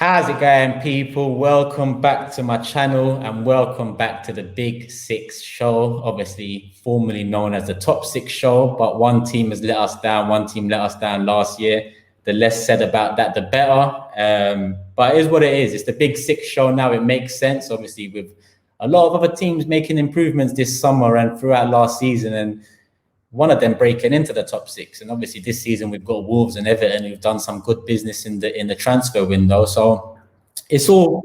How's it going, people? Welcome back to my channel and welcome back to the Big Six Show. Obviously, formerly known as the Top Six Show, but one team has let us down. One team let us down last year. The less said about that, the better. But it is what it is. It's the Big Six Show now. It makes sense, obviously, with a lot of other teams making improvements this summer and throughout last season. And one of them breaking into the top six. And obviously this season we've got Wolves and Everton who've done some good business in the transfer window. So it's all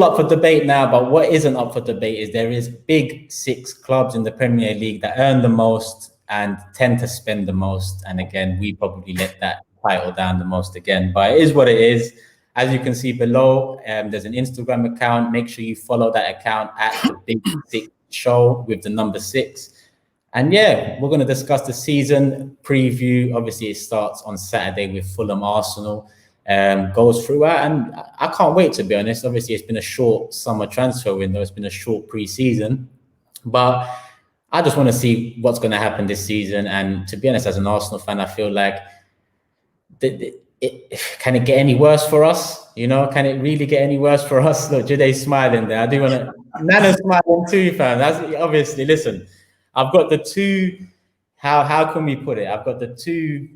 up for debate now. But what isn't up for debate is there is big six clubs in the Premier League that earn the most and tend to spend the most. And again, we probably let that title down the most again. But it is what it is. As you can see below, there's an Instagram account. Make sure you follow that account at the Big Six Show with the number 6. And yeah, we're going to discuss the season preview. Obviously, it starts on Saturday with Fulham Arsenal. Goes throughout, and I can't wait, to be honest. Obviously, it's been a short summer transfer window. It's been a short pre-season, but I just want to see what's going to happen this season. And to be honest, as an Arsenal fan, I feel like can it get any worse for us? You know, can it really get any worse for us? Look, Jide's smiling there. I do want to. Nana's smiling too, fam. That's obviously. Listen, I've got the two. How can we put it? I've got the two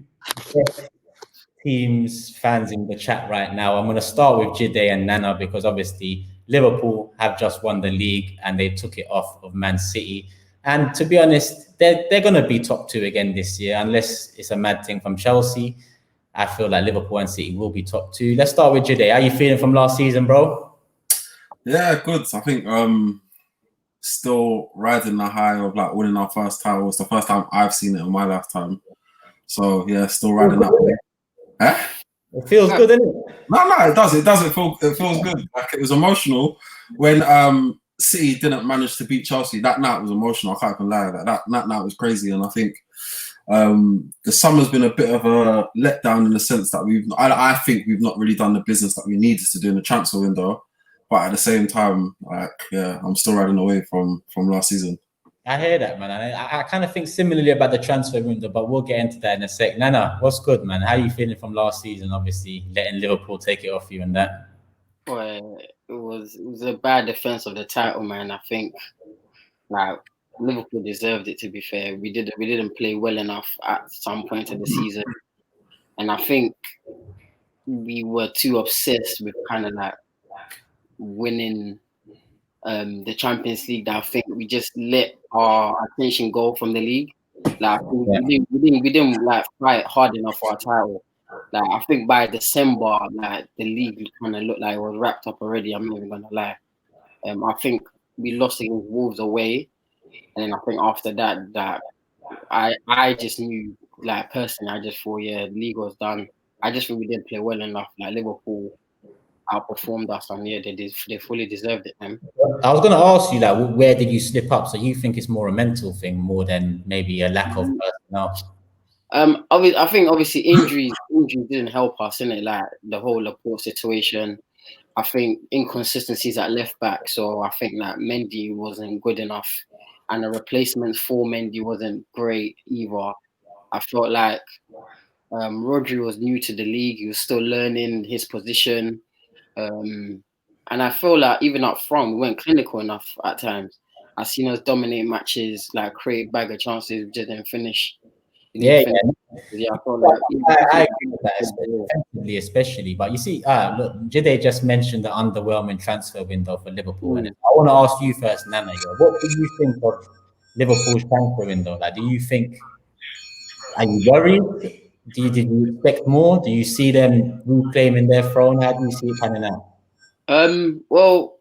best teams fans in the chat right now. I'm going to start with Jide and Nana because obviously Liverpool have just won the league and they took it off of Man City. And to be honest, they're going to be top 2 again this year unless it's a mad thing from Chelsea. I feel like Liverpool and City will be top 2. Let's start with Jide. How are you feeling from last season, bro? Yeah, good. I think still riding the high of like winning our first title. It's the first time I've seen it in my lifetime. So yeah, still riding that way. Eh? It feels good, doesn't it? No, it does. It does. It feels good. Like it was emotional when City didn't manage to beat Chelsea. That night was emotional. I can't even lie. That night was crazy, and I think the summer's been a bit of a letdown in the sense that I think we've not really done the business that we needed to do in the transfer window. But at the same time, like, yeah, I'm still riding away from last season. I hear that, man. I kind of think similarly about the transfer window, but we'll get into that in a sec. Nana, what's good, man? How are you feeling from last season? Obviously, letting Liverpool take it off you and that. Well, it was a bad defense of the title, man. I think like Liverpool deserved it. To be fair, we didn't play well enough at some point of the season, and I think we were too obsessed with kind of like winning the Champions League that I think we just let our attention go from the league. Like we didn't like fight hard enough for our title. Like I think by December, like the league kind of looked like it was wrapped up already. I'm not even gonna lie. I think we lost against Wolves away, and then I think after that I just knew, like personally, I just thought the league was done. I just think we didn't play well enough. Like Liverpool outperformed us, and they fully deserved it, man. I was going to ask you, like, where did you slip up? So you think it's more a mental thing more than maybe a lack of personnel? I think obviously injuries didn't help us, innit? Like the whole Laporte situation. I think inconsistencies at left back. So I think that Mendy wasn't good enough, and the replacement for Mendy wasn't great either. I felt like Rodri was new to the league. He was still learning his position. And I feel like even up front, we weren't clinical enough at times. I seen us dominate matches, like create bag of chances, just didn't finish. Yeah, I feel like I agree with that, especially. But you see, look, Jide just mentioned the underwhelming transfer window for Liverpool. And I want to ask you first, Nana, what do you think of Liverpool's transfer window? Like, do you think, are you worried? Did you expect more? Do you see them reclaiming their throne? How do you see it panning out? Well,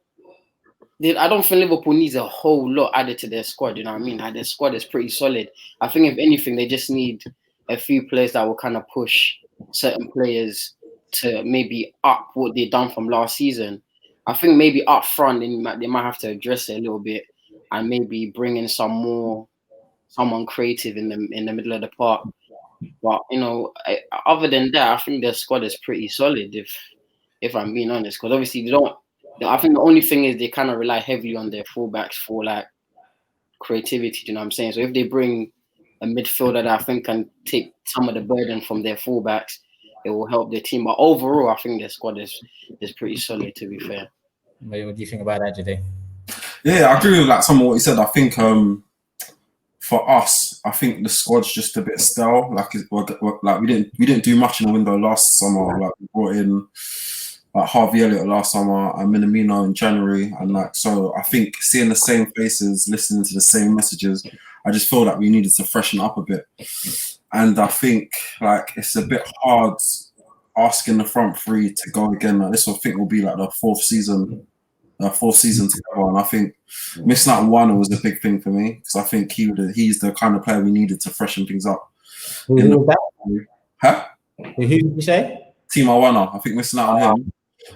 I don't think Liverpool needs a whole lot added to their squad. You know what I mean? Like, their squad is pretty solid. I think if anything, they just need a few players that will kind of push certain players to maybe up what they've done from last season. I think maybe up front they might have to address it a little bit and maybe bring in someone creative in the middle of the park. But other than that, I think their squad is pretty solid. If I'm being honest, because obviously they don't. I think the only thing is they kind of rely heavily on their fullbacks for like creativity. You know what I'm saying? So if they bring a midfielder that I think can take some of the burden from their fullbacks, it will help the team. But overall, I think the squad is pretty solid, to be fair. What do you think about that, Jide? Yeah, I agree with like some of what you said. I think for us, I think the squad's just a bit stale. Like we didn't do much in the window last summer. Like we brought in like Harvey Elliott last summer and Minamino in January, and like so I think seeing the same faces, listening to the same messages, I just feel like we needed to freshen up a bit. And I think like it's a bit hard asking the front three to go again. Like, this I think will be like the fourth season together, and I think missing out on one was a big thing for me because I think he's the kind of player we needed to freshen things up. Who did you say? Timo Werner. I think missing out on him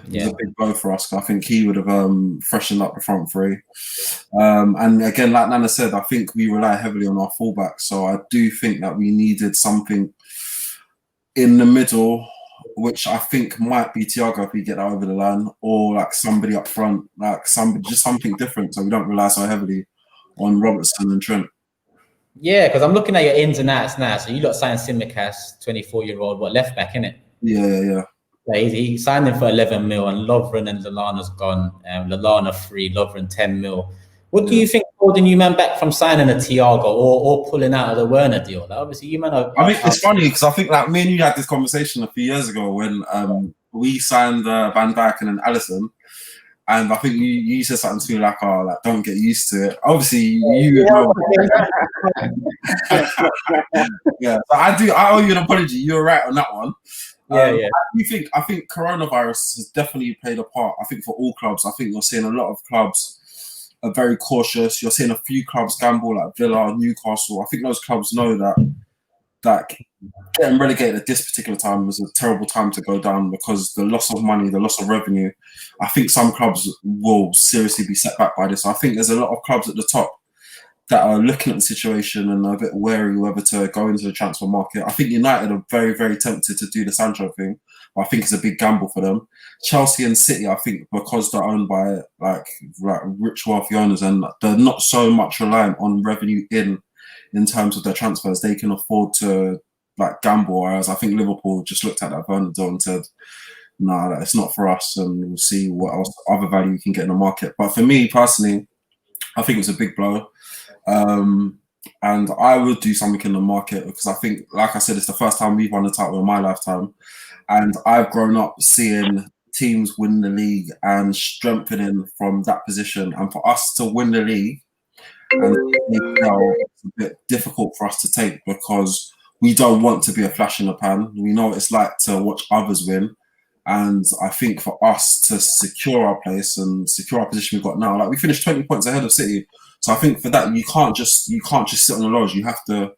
Yeah. was a big blow for us. I think he would have freshened up the front three. And again, like Nana said, I think we rely heavily on our fullbacks. So I do think that we needed something in the middle, which I think might be Thiago if we get that over the line, or like somebody up front, like just something different, so we don't rely so heavily on Robertson and Trent. Yeah, because I'm looking at your ins and outs now. So you lot signed Tsimikas, 24-year-old, left back, innit? Yeah. He signed him for 11 mil, and Lovren and Lallana's gone. Lallana free, Lovren 10 mil. What do you think holding you man back from signing a Thiago or pulling out of the Werner deal? Like, obviously, you man are. I think it's funny because I think like me and you had this conversation a few years ago when we signed Van Dijk and then Alisson, and I think you said something to me like, "Oh, like don't get used to it." Obviously, you. Yeah, so I owe you an apology. You're right on that one. Yeah. I think coronavirus has definitely played a part. I think for all clubs, I think you're seeing a lot of clubs are very cautious. You're seeing a few clubs gamble, like Villa, Newcastle. I think those clubs know that getting relegated at this particular time was a terrible time to go down because the loss of money, the loss of revenue. I think some clubs will seriously be set back by this. I think there's a lot of clubs at the top that are looking at the situation and are a bit wary whether to go into the transfer market. I think United are very, very tempted to do the Sancho thing, but I think it's a big gamble for them. Chelsea and City, I think, because they're owned by like rich, wealthy owners and they're not so much reliant on revenue in terms of their transfers, they can afford to like gamble. Whereas I think Liverpool just looked at that Werner deal and said, "No, it's not for us," and we'll see what else other value we can get in the market. But for me personally, I think it's a big blow. And I would do something in the market because I think, like I said, it's the first time we've won the title in my lifetime. And I've grown up seeing teams win the league and strengthening from that position. And for us to win the league, it's a bit difficult for us to take because we don't want to be a flash in the pan. We know what it's like to watch others win. And I think for us to secure our place and secure our position we've got now, like we finished 20 points ahead of City. So I think for that, you can't just sit on the laurels. You have to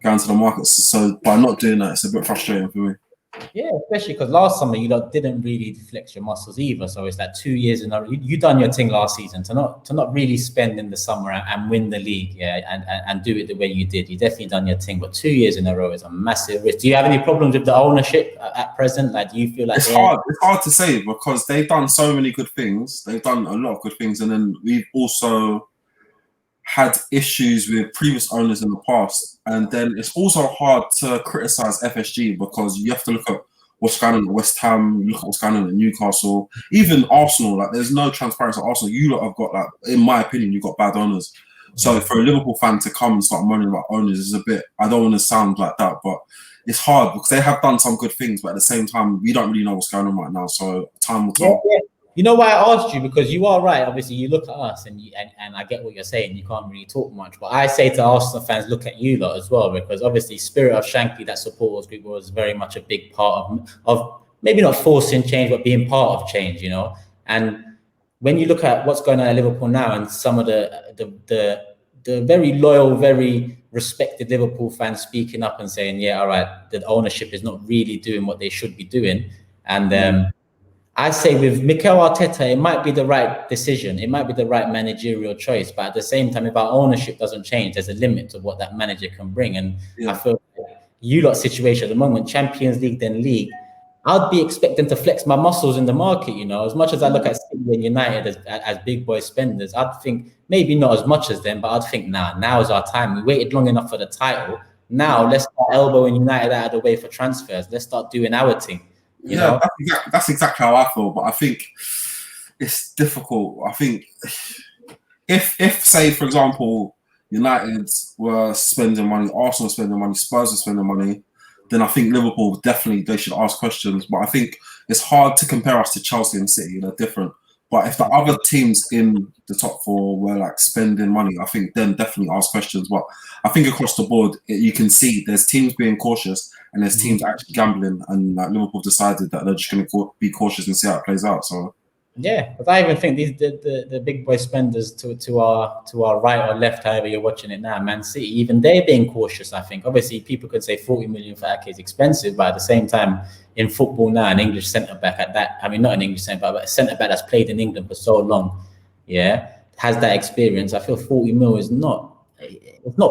go into the markets. So by not doing that, it's a bit frustrating for me. Yeah, especially because last summer you didn't really flex your muscles either. So it's like 2 years in a row. You done your thing last season to not really spend in the summer and win the league, and do it the way you did. You definitely done your thing, but 2 years in a row is a massive risk. Do you have any problems with the ownership at present? Like, do you feel like it's hard to say because they've done so many good things. They've done a lot of good things, and then we've also had issues with previous owners in the past, and then it's also hard to criticize FSG because you have to look at what's going on at West Ham, look at what's going on at Newcastle, even Arsenal. Like, there's no transparency at Arsenal. You lot have got, like, in my opinion, you've got bad owners. So for a Liverpool fan to come and start moaning about owners is a bit, I don't want to sound like that, but it's hard because they have done some good things, but at the same time, we don't really know what's going on right now. So time will tell. Yeah. You know why I asked you? Because you are right. Obviously, you look at us and I get what you're saying. You can't really talk much. But I say to Arsenal fans, look at you lot as well, because obviously Spirit of Shankly, that supporters group, was very much a big part of maybe not forcing change, but being part of change, you know. And when you look at what's going on at Liverpool now and some of the very loyal, very respected Liverpool fans speaking up and saying, yeah, all right, the ownership is not really doing what they should be doing. And I say with Mikel Arteta, it might be the right decision. It might be the right managerial choice. But at the same time, if our ownership doesn't change, there's a limit to what that manager can bring. And I feel you lot situation at the moment, Champions League, then league, I'd be expecting to flex my muscles in the market, you know. As much as I look at City and United as big boy spenders, I'd think maybe not as much as them, but I'd think, now is our time. We waited long enough for the title. Now let's start elbowing United out of the way for transfers. Let's start doing our thing. You know? That's exactly how I feel. But I think it's difficult. I think if say for example United were spending money, Arsenal spending money, Spurs are spending money, then I think Liverpool definitely they should ask questions. But I think it's hard to compare us to Chelsea and City. They're different. But if the other teams in the top four were like spending money, I think then definitely ask questions. But I think across the board, you can see there's teams being cautious and there's teams actually gambling. And like Liverpool decided that they're just going to be cautious and see how it plays out. So yeah, but I even think these the big boy spenders to our right or left, however you're watching it now, Man City, even they're being cautious. I think obviously people could say 40 million for Ake is expensive, but at the same time, in football now, an English centre back at that, I mean not an English centre back, but a centre back that's played in England for so long, yeah, has that experience. I feel 40 mil is not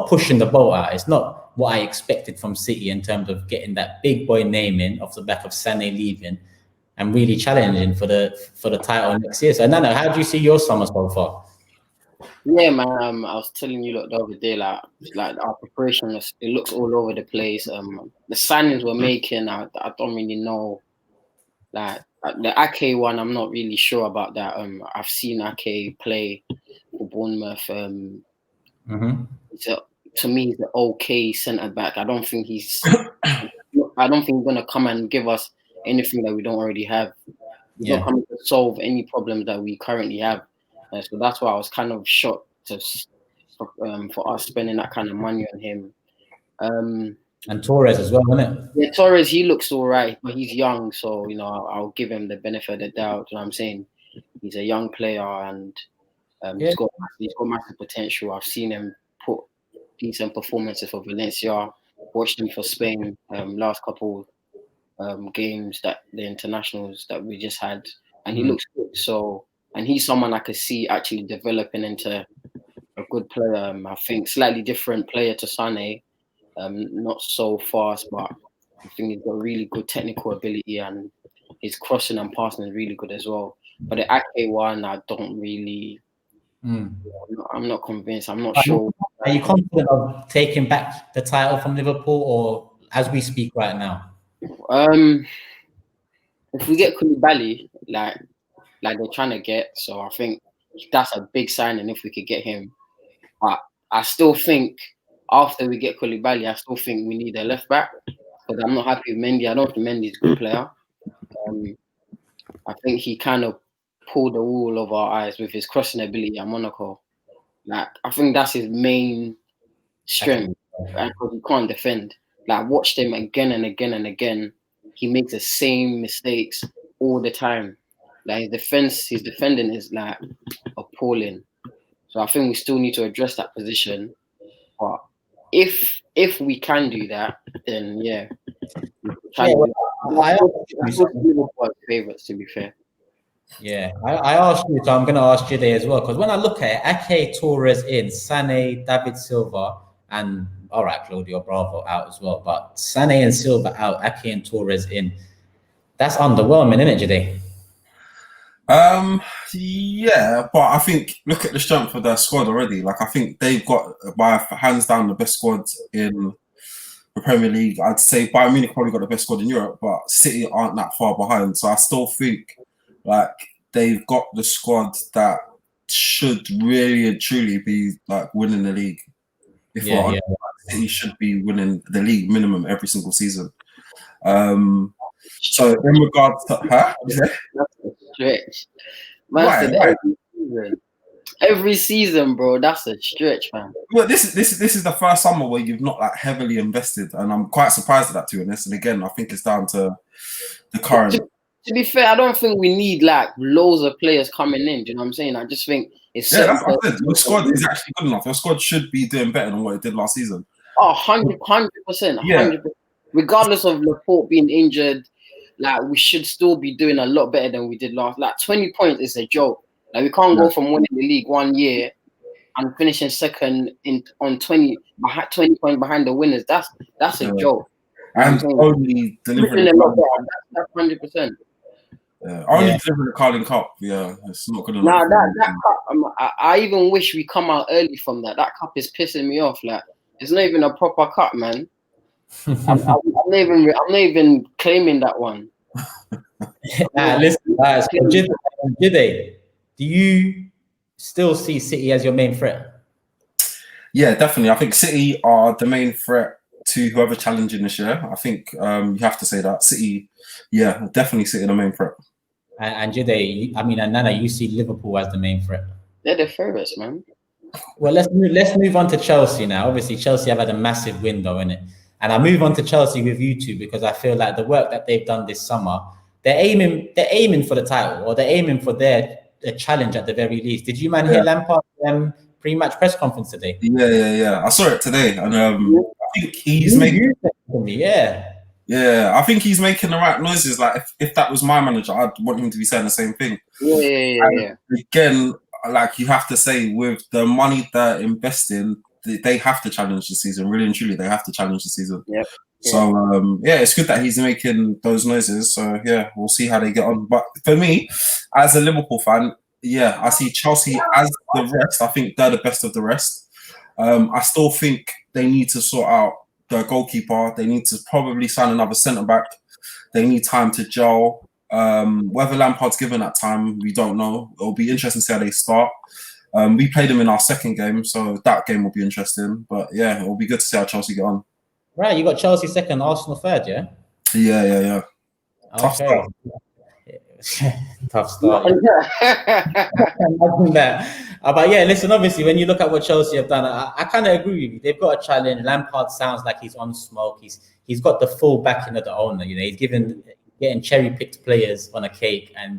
pushing the boat out. It's not what I expected from City in terms of getting that big boy name in off the back of Sané leaving. And really challenging for the title next year. So, Nano, how do you see your summer so far? Yeah, man. I was telling you the other day, like our preparation, it looks all over the place. The signings we're making, I don't really know. Like the Ake one, I'm not really sure about that. I've seen Ake play for Bournemouth. To me, he's an okay centre back. I don't think he's gonna come and give us anything that we don't already have. He's not coming to solve any problems that we currently have. So that's why I was kind of shocked for us spending that kind of money on him. And Torres as well, isn't it? Yeah, Torres, he looks all right, but he's young, so I'll give him the benefit of the doubt. You know what I'm saying? He's a young player and he's got massive potential. I've seen him put decent performances for Valencia. Watched him for Spain last couple games, that the internationals that we just had, and he looks good. So, and he's someone I could see actually developing into a good player. I think slightly different player to Sané, not so fast, but I think he's got really good technical ability and his crossing and passing is really good as well. But the Ake one, I don't really. I'm not convinced. I'm not sure. Are you confident of taking back the title from Liverpool, or as we speak right now? If we get Koulibaly, like they're trying to get, so I think that's a big signing if we could get him. But I still think after we get Koulibaly, I still think we need a left back because I'm not happy with Mendy. I don't think Mendy's a good player. I think he kind of pulled the wool over our eyes with his crossing ability at Monaco. Like I think that's his main strength, because he can't defend. Like watched him again and again and again. He makes the same mistakes all the time. Like his defending is like appalling. So I think we still need to address that position. But if we can do that, then yeah. I favourites, to be fair. Yeah, I asked you, so I'm going to ask you there as well. Because when I look at it, Ake, Torres in, Sané, David Silva, and all right, Claudio Bravo out as well. But Sané and Silva out, Ake and Torres in. That's underwhelming, isn't it, Jide? Yeah, but I think look at the strength of their squad already. Like I think they've got by hands down the best squad in the Premier League. I'd say Bayern Munich probably got the best squad in Europe, but City aren't that far behind. So I still think like they've got the squad that should really and truly be like winning the league. City should be winning the league minimum every single season. So in regards to that's a stretch. Man, every season, bro, that's a stretch, man. Well, this is the first summer where you've not like heavily invested, and I'm quite surprised at that, to be honest. And again, I think it's down to the current. To be fair, I don't think we need like loads of players coming in. Do you know what I'm saying? I just think it's that's what I said. The squad is actually good enough. Your squad should be doing better than what it did last season. Oh, 100%. Yeah. Regardless of Laporte being injured, like we should still be doing a lot better than we did last. Like 20 points is a joke. Like we can't go from winning the league 1 year and finishing second on 20 points behind the winners. That's a joke. And only delivering that's 100%. Only delivering the Carling Cup. Yeah, it's not good enough. Nah, that cup. I even wish we come out early from that. That cup is pissing me off. Like It's not even a proper cut, man. I'm not even claiming that one. Listen, so Jide, do you still see City as your main threat? Yeah, definitely. I think City are the main threat to whoever challenging this year. I think you have to say that City. Yeah, definitely City the main threat. And Jide, and Nana, you see Liverpool as the main threat. They're the favourites, man. Well, let's move on to Chelsea now. Obviously, Chelsea have had a massive window in it, and I move on to Chelsea with you two because I feel like the work that they've done this summer, they're aiming for the title, or they're aiming for their challenge at the very least. Did you hear Lampard's pre-match press conference today? Yeah. I saw it today, and I think he's making. Yeah, I think he's making the right noises. Like if that was my manager, I'd want him to be saying the same thing. Yeah. Again, like you have to say, with the money they're investing, they have to challenge the season. Really and truly, they have to challenge the season. Yep. So it's good that he's making those noises. So yeah, we'll see how they get on. But for me, as a Liverpool fan, yeah, I see Chelsea as the rest. I think they're the best of the rest. I still think they need to sort out the goalkeeper. They need to probably sign another centre back. They need time to gel. Whether Lampard's given that time, we don't know. It'll be interesting to see how they start. We played them in our second game, so that game will be interesting. But yeah, it'll be good to see how Chelsea get on. Right, you got Chelsea second, Arsenal third, yeah? Yeah. Tough start. Tough start. But yeah, listen, obviously, when you look at what Chelsea have done, I kind of agree with you. They've got a challenge. Lampard sounds like he's on smoke. He's got the full backing of the owner. He's getting cherry-picked players on a cake, and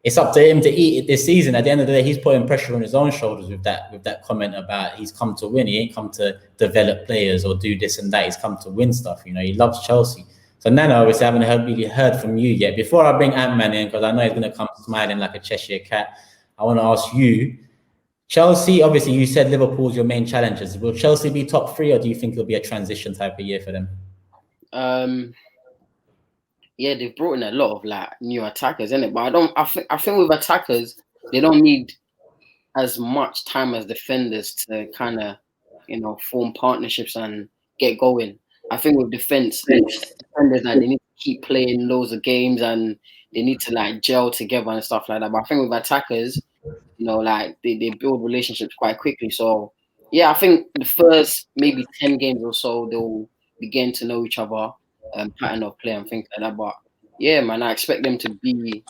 it's up to him to eat it this season. At the end of the day, he's putting pressure on his own shoulders with that comment about he's come to win. He ain't come to develop players or do this and that. He's come to win stuff. He loves Chelsea. So Nana, obviously, I haven't really heard from you yet. Before I bring Ant-Man in, because I know he's going to come smiling like a Cheshire cat, I want to ask you, Chelsea, obviously, you said Liverpool's your main challengers. Will Chelsea be top three, or do you think it'll be a transition type of year for them? Yeah, they've brought in a lot of new attackers, innit? But I think with attackers, they don't need as much time as defenders to kind of, form partnerships and get going. I think with defenders, they need to keep playing loads of games and they need to gel together and stuff like that. But I think with attackers, they build relationships quite quickly. So yeah, I think the first maybe 10 games or so, they'll begin to know each other, pattern of play and things like that. But yeah, man, I expect them to be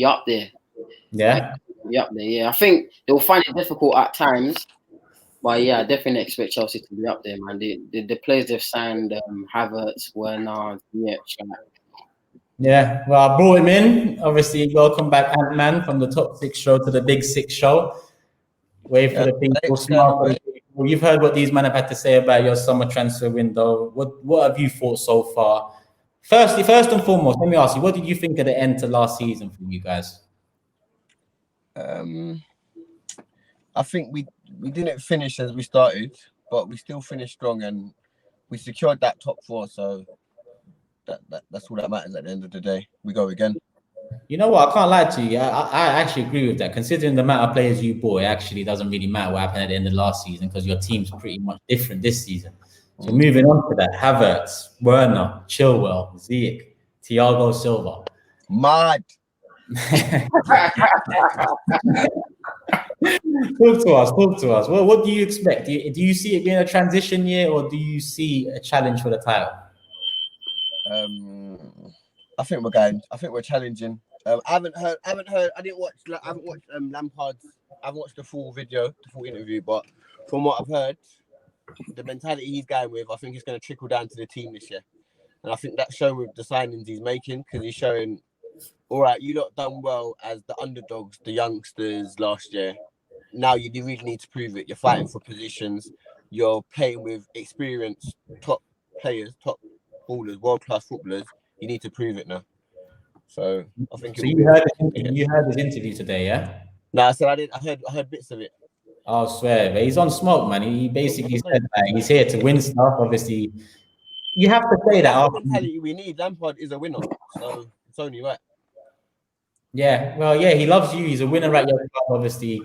up there. Yeah. Be up there. Yeah, I think they'll find it difficult at times. But yeah, I definitely expect Chelsea to be up there, man. The players they've signed, Havertz, Werner, Yeah, well, I brought him in. Obviously, welcome back, Ant-Man, from the Top 6 show to the Big 6 show. Wait for the people, smart. You've heard what these men have had to say about your summer transfer window. What have you thought so far? First and foremost, let me ask you, what did you think of the end to last season for you guys? I think we didn't finish as we started, but we still finished strong and we secured that top 4. So that's all that matters at the end of the day. We go again. You know what? I can't lie to you. I actually agree with that. Considering the amount of players you bought, it actually doesn't really matter what happened at the end of last season because your team's pretty much different this season. So moving on to that, Havertz, Werner, Chilwell, Ziyech, Thiago Silva. Mad. Talk to us. Well, what do you expect? Do you see it being a transition year, or do you see a challenge for the title? I think we're challenging. I haven't watched Lampard's. I haven't watched the full video, the full interview, but from what I've heard, the mentality he's going with, I think it's going to trickle down to the team this year, and I think that's shown with the signings he's making because he's showing. All right, you lot done well as the underdogs, the youngsters last year. Now you really need to prove it. You're fighting for positions. You're playing with experienced top players, top ballers, world-class footballers. You need to prove it now. So I think. So you heard his interview today, yeah? No, I said I did. I heard bits of it. I swear, but he's on smoke, man. He basically said that he's here to win stuff. Obviously, you have to say that. The mentality we need. Lampard is a winner, so it's only right. Yeah, well, yeah, he loves you. He's a winner at your club, obviously.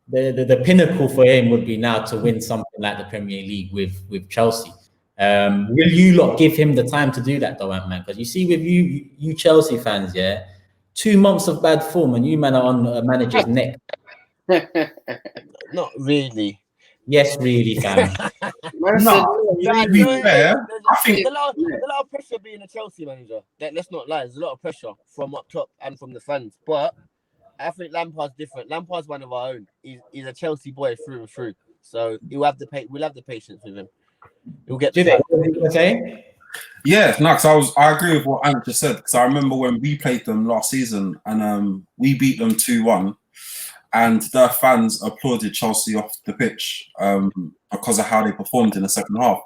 the pinnacle for him would be now to win something like the Premier League with Chelsea. Will you lot give him the time to do that though, man? Because you see with you Chelsea fans, yeah, 2 months of bad form and you man are on a manager's neck. Not really. Yes, really, fam. No, to be fair, I think there's a lot of pressure being a Chelsea manager. Let's not lie. There's a lot of pressure from up top and from the fans. But I think Lampard's different. Lampard's one of our own. He's a Chelsea boy through and through. So we'll have the patience with him. He'll get. Do they? What were you saying? yeah, no, because I agree with what Ant just said. Because I remember when we played them last season and we beat them 2-1. And their fans applauded Chelsea off the pitch because of how they performed in the second half.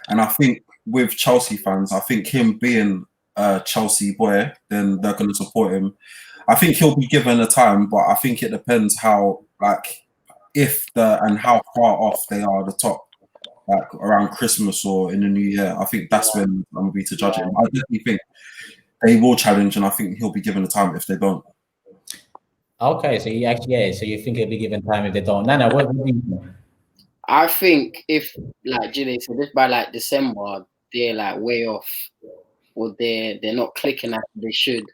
And I think with Chelsea fans, I think him being a Chelsea boy, then they're going to support him. I think he'll be given a time, but I think it depends how, like, and how far off they are at the top, like around Christmas or in the new year. I think that's when I'm going to be to judge him. I definitely think they will challenge, and I think he'll be given a time if they don't. Okay, so you actually, yeah, so you think it'll be given time if they don't. Nana, what do you think? I think if, like Jide said, if by like December they're like way off, or they're not clicking as they should,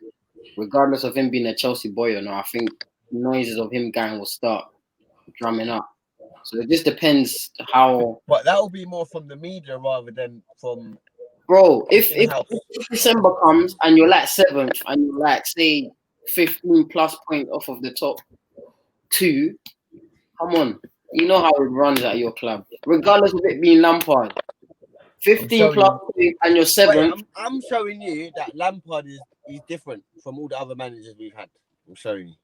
regardless of him being a Chelsea boy or not, I think noises of him going will start drumming up. So it just depends how. But that will be more from the media rather than from. Bro, if December comes and you're like 7th and you're like, say, 15 plus point off of the top 2, come on. You know how it runs at your club, regardless of it being Lampard. 15 plus point and you're 7th. I'm showing you that Lampard is different from all the other managers we've had. I'm showing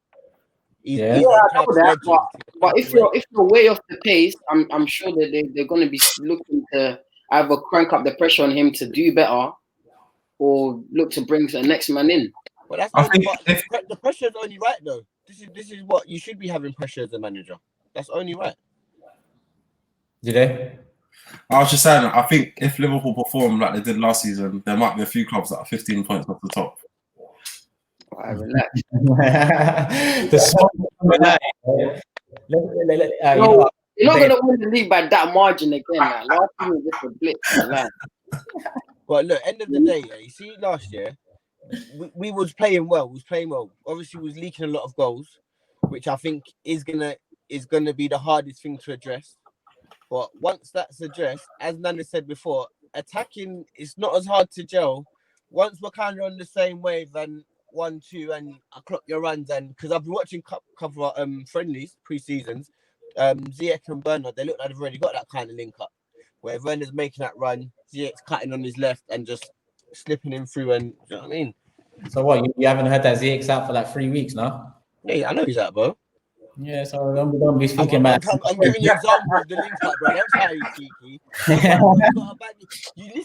you. I know that, but if you're way off the pace, I'm sure that they're going to be looking to either crank up the pressure on him to do better, or look to bring the next man in. But the pressure is only right though. This is what you should be having pressure as a manager. That's only right. Did they? I was just saying, I think if Liverpool perform like they did last season, there might be a few clubs that are 15 points off the top. Relax. You're not going to win the league by that margin again. Like. Last year was just a blip. But look, end of the day, you see, last year we was playing well. Obviously, we was leaking a lot of goals, which I think is gonna be the hardest thing to address. But once that's addressed, as Nana said before, attacking is not as hard to gel. Once we're kind of on the same wave and 1-2 and I clock your runs, and because I've been watching couple of friendlies pre-seasons, Ziyech and Bernard, they look like they've already got that kind of link up where Werner's making that run, Ziyech's cutting on his left and just slipping him through, and you know what I mean? So what, you haven't heard that Ziyech's out for like 3 weeks now? Yeah, I know he's out, bro. Yeah, so don't be speaking about. I'm giving you examples of the link up, bro. Don't try you cheeky.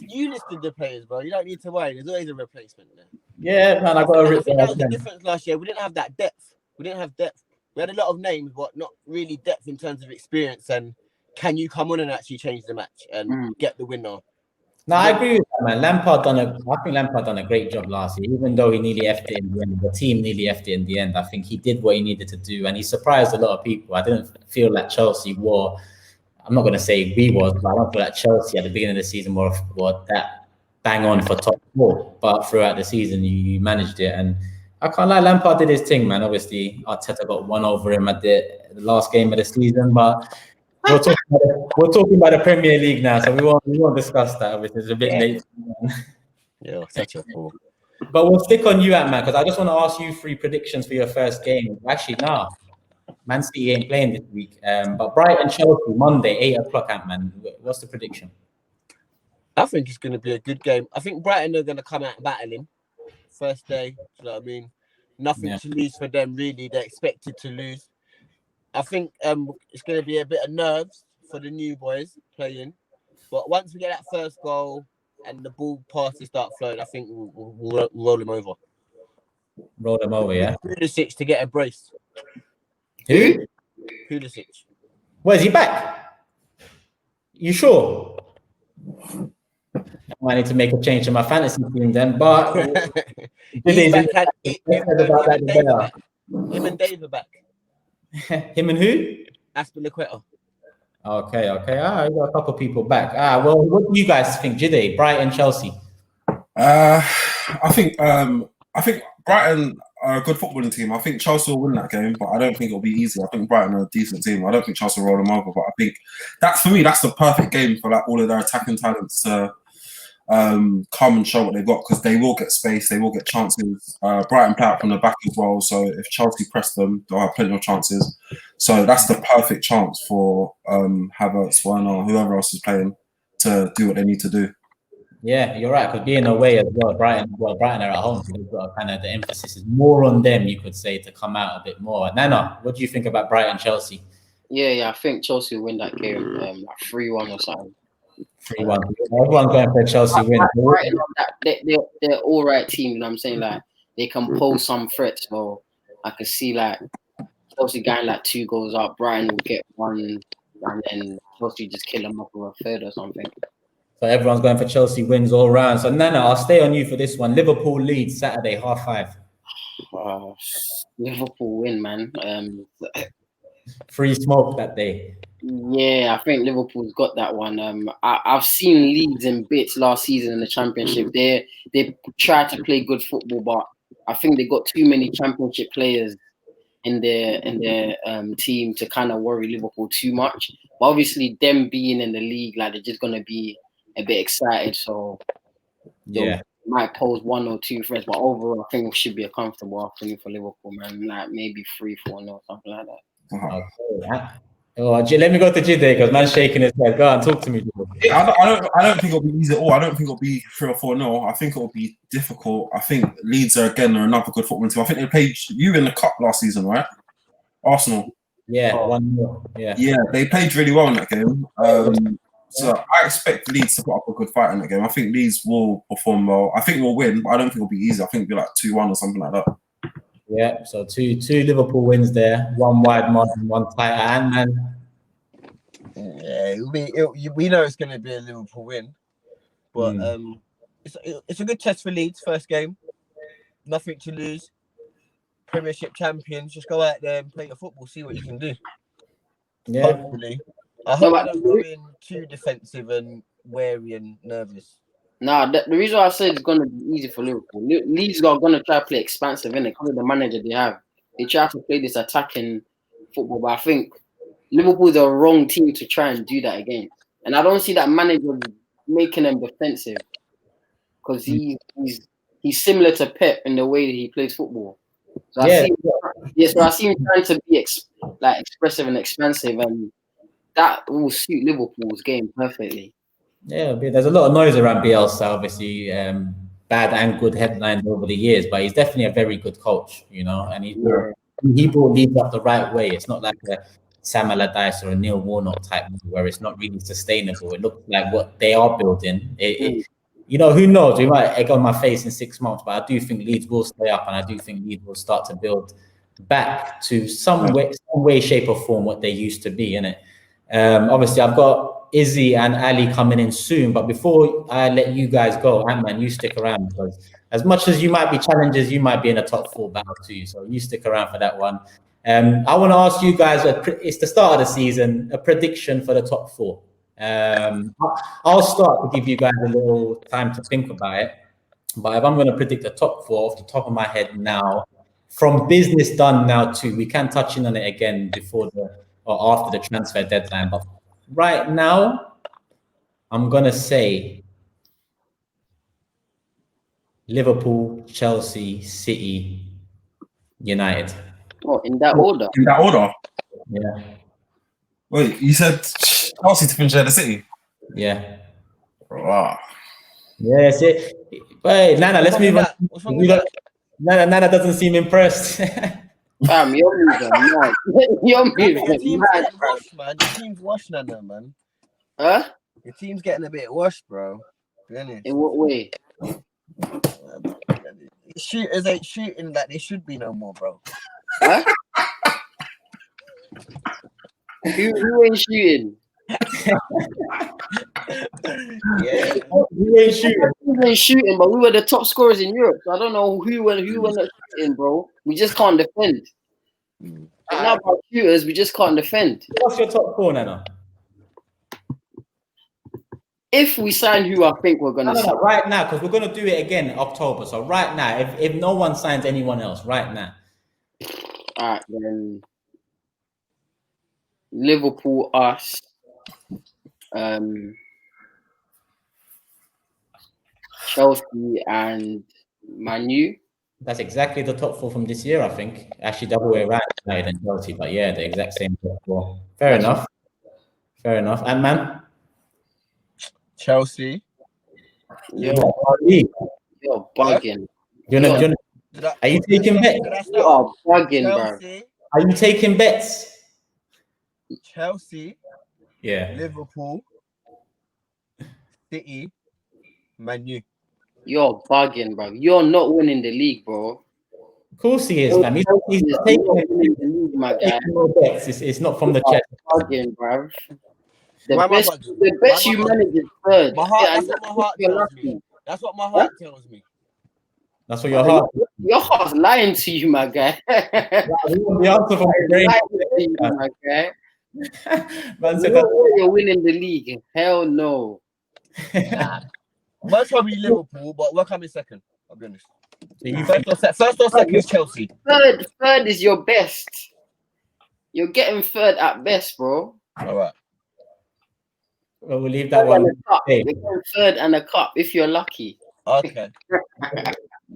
You listed the players, bro. You don't need to worry. There's always a replacement there. Yeah, man, I got a that was the difference last year. We didn't have that depth. We had a lot of names, but not really depth in terms of experience. And can you come on and actually change the match and get the winner? No, I agree with that, man. I think Lampard done a great job last year, even though he nearly effed it in the end. The team nearly effed it in the end. I think he did what he needed to do, and he surprised a lot of people. I didn't feel like Chelsea were. I'm not going to say we was, but I don't feel like Chelsea at the beginning of the season were that bang on for top 4. But throughout the season, you managed it, and I can't lie. Lampard did his thing, man. Obviously, Arteta got one over him at the last game of the season, but. We're talking about the Premier League now, so we won't discuss that. Obviously, it's a bit late. Yeah, such a fool. But we'll stick on you, Ant-Man, because I just want to ask you 3 predictions for your first game. Actually, no, Man City ain't playing this week. But Brighton Chelsea Monday, 8:00. Ant-Man, what's the prediction? I think it's going to be a good game. I think Brighton are going to come out battling first day. You know what I mean? Nothing to lose for them, really. They're expected to lose. I think it's going to be a bit of nerves for the new boys playing. But once we get that first goal and the ball passes start flowing, I think we'll roll them over. Roll them over, yeah? Pulisic to get a brace. Who? Pulisic. Where's he back? You sure? I might need to make a change to my fantasy team then, but... Him and Dave are back. Him and who? Azpilicueta. Okay. You got a couple people back. Well, what do you guys think? Jide, Brighton, Chelsea. I think Brighton are a good footballing team. I think Chelsea will win that game, but I don't think it'll be easy. I think Brighton are a decent team. I don't think Chelsea will roll them over, but I think that's the perfect game for like all of their attacking talents to come and show what they've got, because they will get space, they will get chances. Brighton play out from the back as well, so if Chelsea press them, they'll have plenty of chances. So that's the perfect chance for Havertz, Werner, whoever else is playing, to do what they need to do. Yeah, you're right. Because being away as well, Brighton are at home. So they've got kind of the emphasis is more on them, you could say, to come out a bit more. Nana, what do you think about Brighton, Chelsea? Yeah, I think Chelsea will win that game, like 3-1 or something. 3-1. Everyone's going for Chelsea win. They're all right team. You know what I'm saying? Like they can pose some threats. So I can see like Chelsea getting like 2 goals up. Brighton will get 1, and then Chelsea just kill them up with a third or something. So everyone's going for Chelsea wins all round. So Nana, I'll stay on you for this one. Liverpool Leeds Saturday 5:30. Liverpool win, man. Free smoke that day. Yeah, I think Liverpool's got that one. I've seen Leeds in bits last season in the Championship. They try to play good football, but I think they got too many Championship players in their team to kind of worry Liverpool too much. But obviously, them being in the league, like they're just gonna be a bit excited, so yeah, might pose 1 or 2 threats. But overall, I think it should be a comfortable afternoon for Liverpool, man. Like maybe 3-4 or something like that. Okay. Let me go to Jide because man's shaking his head. Go on, talk to me. Yeah, I don't think it'll be easy at all. I don't think it'll be 3 or 4-0. I think it'll be difficult. I think Leeds are another good football team. I think they played you in the cup last season, right? Arsenal. Yeah, 1-0. Yeah, they played really well in that game. So I expect Leeds to put up a good fight in that game. I think Leeds will perform well. I think we'll win, but I don't think it'll be easy. I think it'll be like 2-1 or something like that. Yeah, so two Liverpool wins there, 1 wide margin, 1 tight hand. Yeah, we know it's going to be a Liverpool win, but it's a good test for Leeds. First game, nothing to lose. Premiership champions, just go out there and play your football, see what you can do. Yeah, hopefully. I hope I don't go in too defensive and wary and nervous. Nah, the reason why I said it's going to be easy for Liverpool, Leeds are going to try to play expansive, innit? Because of the manager they have. They try to play this attacking football, but I think Liverpool's a wrong team to try and do that against. And I don't see that manager making them defensive, because he's similar to Pep in the way that he plays football. So I see him trying to be expressive and expansive, and that will suit Liverpool's game perfectly. Yeah, there's a lot of noise around Bielsa, obviously, bad and good headlines over the years, but he's definitely a very good coach, you know, and he brought Leeds up the right way. It's not like a Sam Allardyce or a Neil Warnock type where it's not really sustainable. It looks like what they are building. You know, who knows? We might egg on my face in 6 months, but I do think Leeds will stay up, and I do think Leeds will start to build back to some way, shape, or form what they used to be, innit? Obviously, I've got Izzy and Ali coming in soon, but before I let you guys go, Ant-Man, you stick around, because as much as you might be challengers, you might be in a top 4 battle too, so you stick around for that one. I want to ask you guys, it's the start of the season, a prediction for the top 4. I'll start to give you guys a little time to think about it, but if I'm going to predict the top 4 off the top of my head now, from business done now too, we can touch in on it again before or after the transfer deadline, but right now, I'm going to say Liverpool, Chelsea, City, United. Oh, in that order? In that order? Yeah. Wait, you said Chelsea to finish at the City? Yeah. Wow. Yes. Wait, Nana, let's move on. What's wrong with that? Nana doesn't seem impressed. Fam, you're moving, man. You're moving, Your team's getting washed, man. Your team's washed now, man. Huh? Your team's getting a bit washed, bro. Be honest. In what way? Shooters ain't shooting like they should be no more, bro. Huh? Who ain't shooting? Yeah. You ain't shooting. We ain't shooting, but we were the top scorers in Europe. So I don't know who were not shooting, bro. We just can't defend. Now about shooters, we just can't defend. What's your top four, Nana? If we sign who I think we're gonna sign, Right now, because we're gonna do it again in October. So right now, if no one signs anyone else, right now. all right, then Liverpool, us, Chelsea, and Man U. That's exactly the top four from this year, I think. Actually, double way around United and Chelsea, but yeah, the exact same top four. Fair enough. And man, Chelsea. You're bugging. Are you taking bets? You are bugging, bro. Chelsea, Are you taking bets? Chelsea, Yeah. Liverpool, City, Man U. You're bugging, bro. You're not winning the league, bro. Of course he is, man. He's You're taking not winning the league, my guy. more bets. It's not from the chest. Bugging, bro. The Why am I best bugging? you manage is third. My heart, Yeah, that's what my heart you're tells lucky. me. That's what my heart tells me. That's what your heart. Your heart's lying to you, my guy. The answer from the brain. Lying to you, my guy. Man said No that. way you're winning the league. Hell no. Most probably Liverpool, but we're coming second. I'll be honest. So you First or second is Chelsea. Third is your best. You're getting third at best, bro. All right. Well, we'll leave that Third one. and a cup. Hey, You're getting third and a cup if you're lucky. Okay.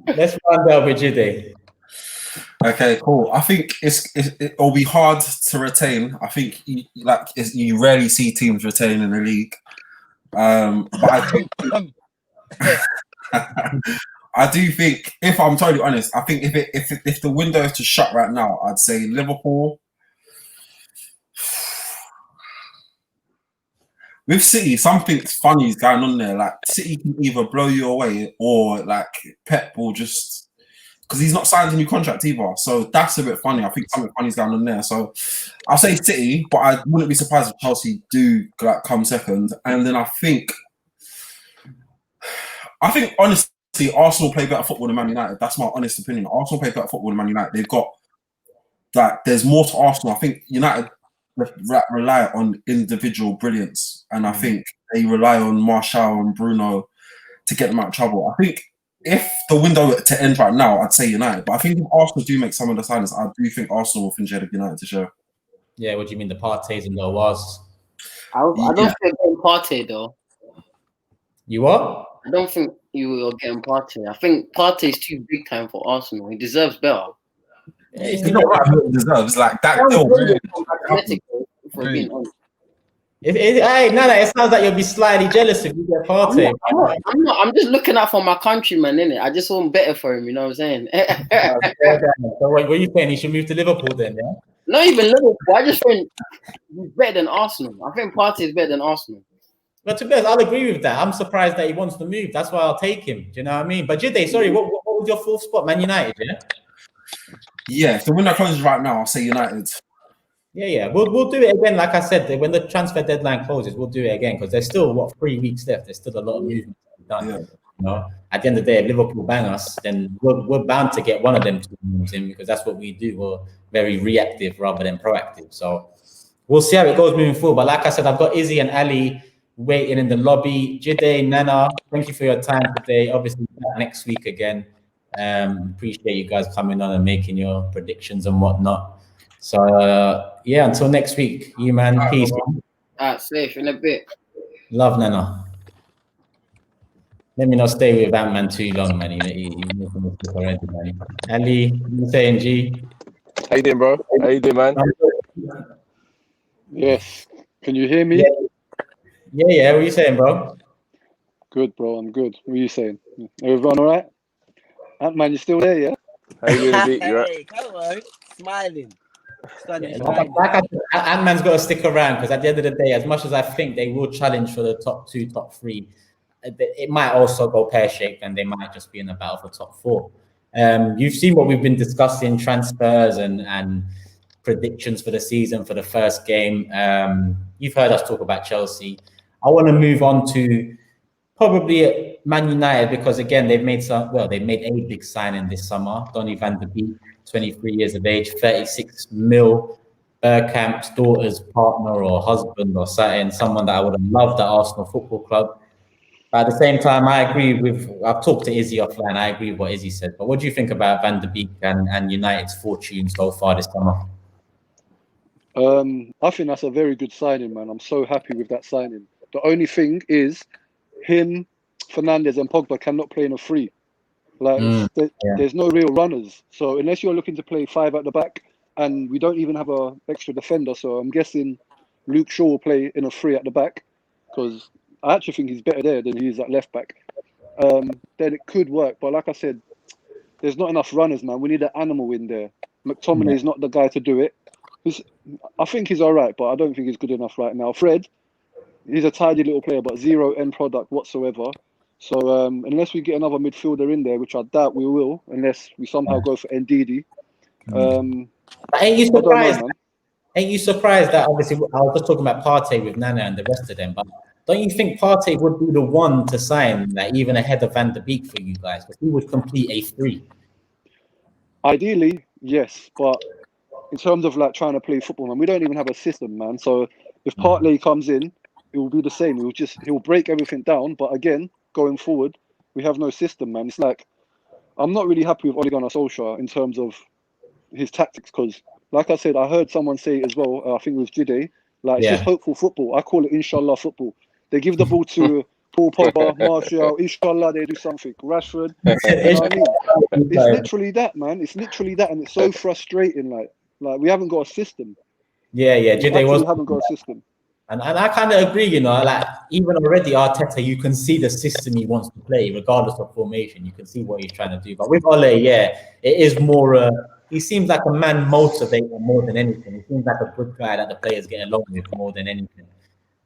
let's round out with Jide. Okay, cool. I think it'll be hard to retain. I think you rarely see teams retain in the league. But I think I do think, if I'm totally honest, I think if the window is to shut right now, I'd say Liverpool. With City, something funny is going on there. Like City can either blow you away or like Pep will just, because he's not signed a new contract either. So that's a bit funny. I think something funny is going on there. So I'll say City, but I wouldn't be surprised if Chelsea do like come second. And then I think honestly, Arsenal play better football than Man United. That's my honest opinion. Arsenal play better football than Man United. They've got there's more to Arsenal. I think United rely on individual brilliance, and I think they rely on Martial and Bruno to get them out of trouble. I think if the window to end right now, I'd say United. But I think if Arsenal do make some of the signings, I do think Arsenal will finish ahead of United to show. Yeah, what do you mean, the Partays and the Awas? I don't think you're getting Partey though. You what? I don't think you are getting Partey. I think Partey's too big time for Arsenal. He deserves better. He's not what he deserves. Like that. For being honest. It sounds like you'll be slightly jealous if you get Partey. I'm not. I'm just looking out for my countryman, innit? I just want better for him. You know what I'm saying? So what are you saying? He should move to Liverpool then, yeah? Not even Liverpool. I just think he's better than Arsenal. I think Partey is better than Arsenal. But to be honest, I'll agree with that. I'm surprised that he wants to move. That's why I'll take him. Do you know what I mean? But Jide, sorry, what was your fourth spot? Man United, yeah? Yeah, if the window closes right now, I'll say United. Yeah. We'll do it again. Like I said, when the transfer deadline closes, we'll do it again because there's still 3 weeks left. There's still a lot of movement to be done. Yeah. You know, at the end of the day, if Liverpool bang us, then we're bound to get one of them two moves in because that's what we do. We're very reactive rather than proactive. So we'll see how it goes moving forward. But like I said, I've got Izzy and Ali waiting in the lobby. Jide, Nana, thank you for your time today. Obviously, next week again. Appreciate you guys coming on and making your predictions and whatnot. So yeah, until next week, you man, peace. Safe in a bit. Love, Nana. Let me not stay with Ant-Man too long, man. He's making me sick already, man. Ali, you saying G? How you doing, bro? How you doing, man? Yes. Can you hear me? Yeah. What are you saying, bro? Good, bro. I'm good. What are you saying? Everyone all right? Ant-Man, you still there, yeah? How you doing, Pete? You right? Hey, come on, smiling. Ant-Man's got to stick around because at the end of the day, as much as I think they will challenge for the top 2, top 3, it might also go pear-shaped and they might just be in the battle for top 4. You've seen what we've been discussing, transfers and predictions for the season for the first game. You've heard us talk about Chelsea. I want to move on to probably Man United, because again, they made a big signing this summer. Donny van de Beek, 23 years of age, 36 mil. Bergkamp's daughter's partner or husband or something, someone that I would have loved at Arsenal Football Club. But at the same time, I've talked to Izzy offline. I agree with what Izzy said. But what do you think about Van de Beek and United's fortune so far this summer? I think that's a very good signing, man. I'm so happy with that signing. The only thing is, him, Fernandes, and Pogba cannot play in a free. There's no real runners. So unless you're looking to play 5 at the back, and we don't even have a extra defender, so I'm guessing Luke Shaw will play in a 3 at the back, because I actually think he's better there than he is at left back. Then it could work. But like I said, there's not enough runners, man. We need an animal in there. McTominay is not the guy to do it. I think he's all right, but I don't think he's good enough right now. Fred, he's a tidy little player, but zero end product whatsoever. So unless we get another midfielder in there, which I doubt we will, unless we somehow go for Ndidi. Ain't you surprised? Ain't you surprised that obviously I was just talking about Partey with Nana and the rest of them, but don't you think Partey would be the one to sign, like even ahead of Van de Beek for you guys, because he would complete a 3? Ideally, yes, but in terms of like trying to play football, man, we don't even have a system, man. So if Partey comes in, it will be the same. He'll break everything down. But again, going forward, we have no system, man. It's like I'm not really happy with Ole Gunnar Solskjaer in terms of his tactics, because, like I said, I heard someone say it as well. I think it was Jide. It's just hopeful football. I call it Inshallah football. They give the ball to Paul Pogba, Martial, Inshallah they do something. Rashford, you know what I mean? It's literally that, man. It's literally that, and it's so frustrating. Like we haven't got a system. Yeah, Jide haven't got a system. And I kind of agree, you know, like even already Arteta, you can see the system he wants to play, regardless of formation. You can see what he's trying to do. But with Ole, it is more. He seems like a man motivator more than anything. He seems like a good guy that the players get along with more than anything.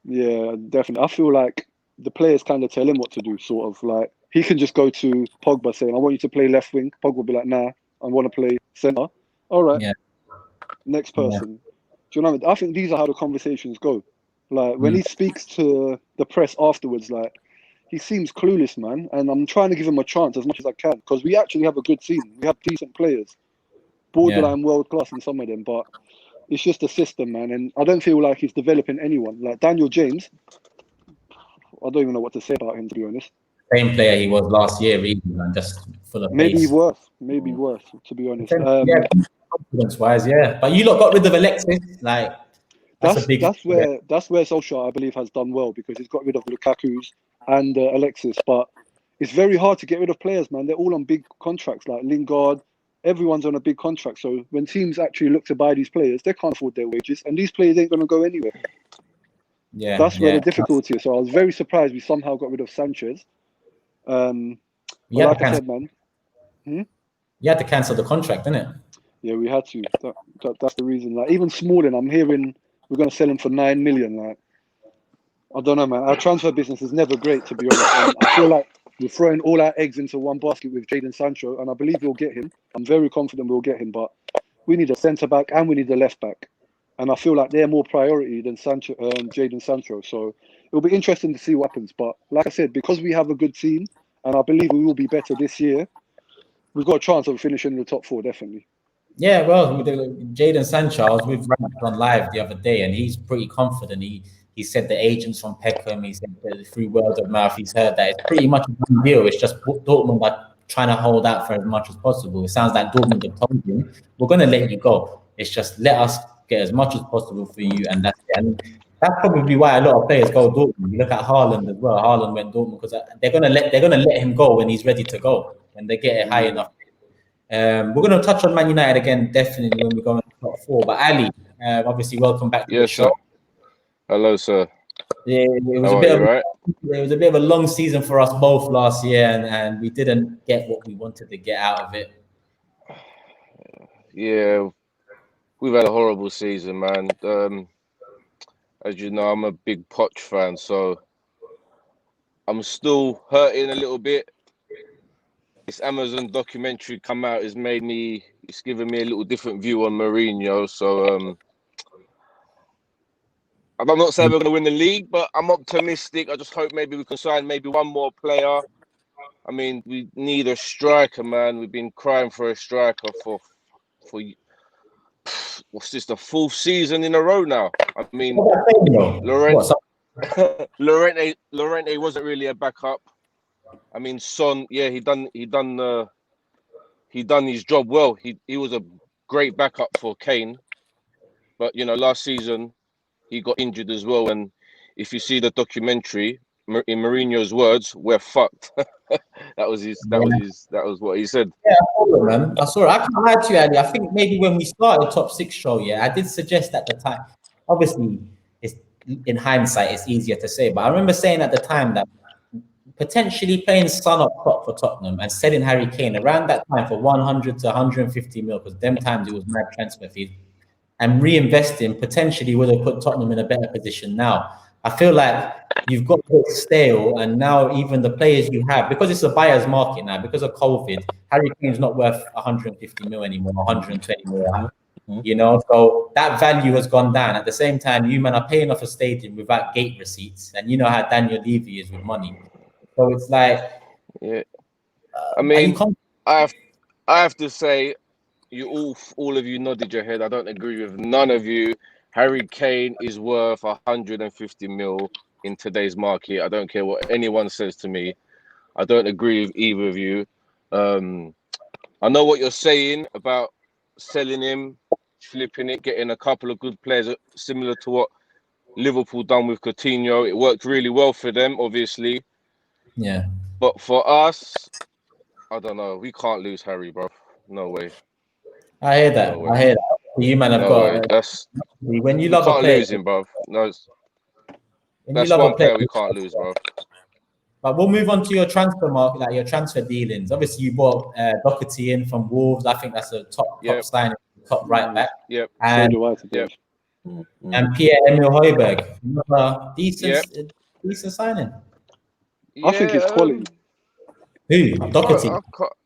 Yeah, definitely. I feel like the players kind of tell him what to do, sort of. Like he can just go to Pogba saying, "I want you to play left wing." Pogba will be like, "Nah, I want to play centre." All right. Yeah. Next person. Do you know what I mean? I think these are how the conversations go. Like when he speaks to the press afterwards, like he seems clueless, man. And I'm trying to give him a chance as much as I can, because we actually have a good team. We have decent players, borderline world class in some of them, but it's just a system, man. And I don't feel like he's developing anyone. Like Daniel James, I don't even know what to say about him, to be honest. Same player he was last year, really, man. Just full of maybe pace. worse, to be honest. Confidence-wise, But you lot got rid of Alexis, like. That's where Solskjaer, I believe, has done well, because he's got rid of Lukaku's and Alexis. But it's very hard to get rid of players, man. They're all on big contracts, like Lingard. Everyone's on a big contract. So when teams actually look to buy these players, they can't afford their wages, and these players ain't going to go anywhere. That's where the difficulty is. So I was very surprised we somehow got rid of Sanchez. Like I said, man. You had to cancel the contract, didn't it? Yeah, we had to. That's the reason. Like even Smalling, I'm hearing we're going to sell him for 9 million. Like, I don't know, man. Our transfer business is never great, to be honest. And I feel like we're throwing all our eggs into one basket with Jadon Sancho, and I believe we'll get him. I'm very confident we'll get him, but we need a centre back and we need a left back, and I feel like they're more priority than Sancho and Jadon Sancho. So it'll be interesting to see what happens. But like I said, because we have a good team, and I believe we will be better this year, we've got a chance of finishing in the top 4, definitely. Yeah, well, Jadon Sancho, I was with Rand on live the other day, and he's pretty confident. He said the agents from Peckham, he said through word of mouth, he's heard that it's pretty much a done deal. It's just Dortmund are trying to hold out for as much as possible. It sounds like Dortmund have told him, we're going to let you go. It's just let us get as much as possible for you, and that's it. And that's probably why a lot of players go Dortmund. You look at Haaland as well. Haaland went Dortmund because they're gonna let him go when he's ready to go, when they get it high enough. We're going to touch on Man United again, definitely, when we go into top 4. But Ali, obviously, welcome back to the show. Sir. Hello, sir. Yeah, it was a bit of a long season for us both last year, and we didn't get what we wanted to get out of it. Yeah, we've had a horrible season, man. As you know, I'm a big Poch fan, so I'm still hurting a little bit. This Amazon documentary come out it's given me a little different view on Mourinho. So I'm not saying we're going to win the league, but I'm optimistic. I just hope maybe we can sign maybe one more player I mean, we need a striker, man. We've been crying for a striker for what's this, the 4th season in a row now. I mean, Llorente wasn't really a backup. I mean, Son, yeah, he done his job well. He was a great backup for Kane, but you know, last season he got injured as well. And if you see the documentary, in Mourinho's words, "We're fucked." That was what he said. Yeah, I saw it, man. I saw it. I can't lie to you, Ali. I think maybe when we started the top 6 show, yeah, I did suggest at the time. Obviously, it's in hindsight, it's easier to say, but I remember saying at the time that potentially playing Son up top for Tottenham and selling Harry Kane around that time for 100 to 150 mil, because them times it was mad transfer fees, and reinvesting potentially would have put Tottenham in a better position now. I feel like you've got to get stale, and now even the players you have, because it's a buyer's market now, because of COVID, Harry Kane's not worth 150 mil anymore, 120 mil. You know, so that value has gone down. At the same time, you man are paying off a stadium without gate receipts, and you know how Daniel Levy is with money. So it's like, yeah. I mean, I have to say, you all of you nodded your head. I don't agree with none of you. Harry Kane is worth 150 mil in today's market. I don't care what anyone says to me. I don't agree with either of you. I know what you're saying about selling him, flipping it, getting a couple of good players, similar to what Liverpool done with Coutinho. It worked really well for them, obviously. Yeah. But for us, I don't know. We can't lose Harry, bro. No way. I hear that. No I hear that. You man have got. That's when you love a can't player, lose him, bro. No, when that's you love one a player, player we can't lose, bro. But we'll move on to your transfer market, like your transfer dealings. Obviously, you bought Doherty in from Wolves. I think that's a top signing, top right back. Yep. And, and Pierre-Emile Højbjerg, decent signing. I think it's quality. Who? Doherty?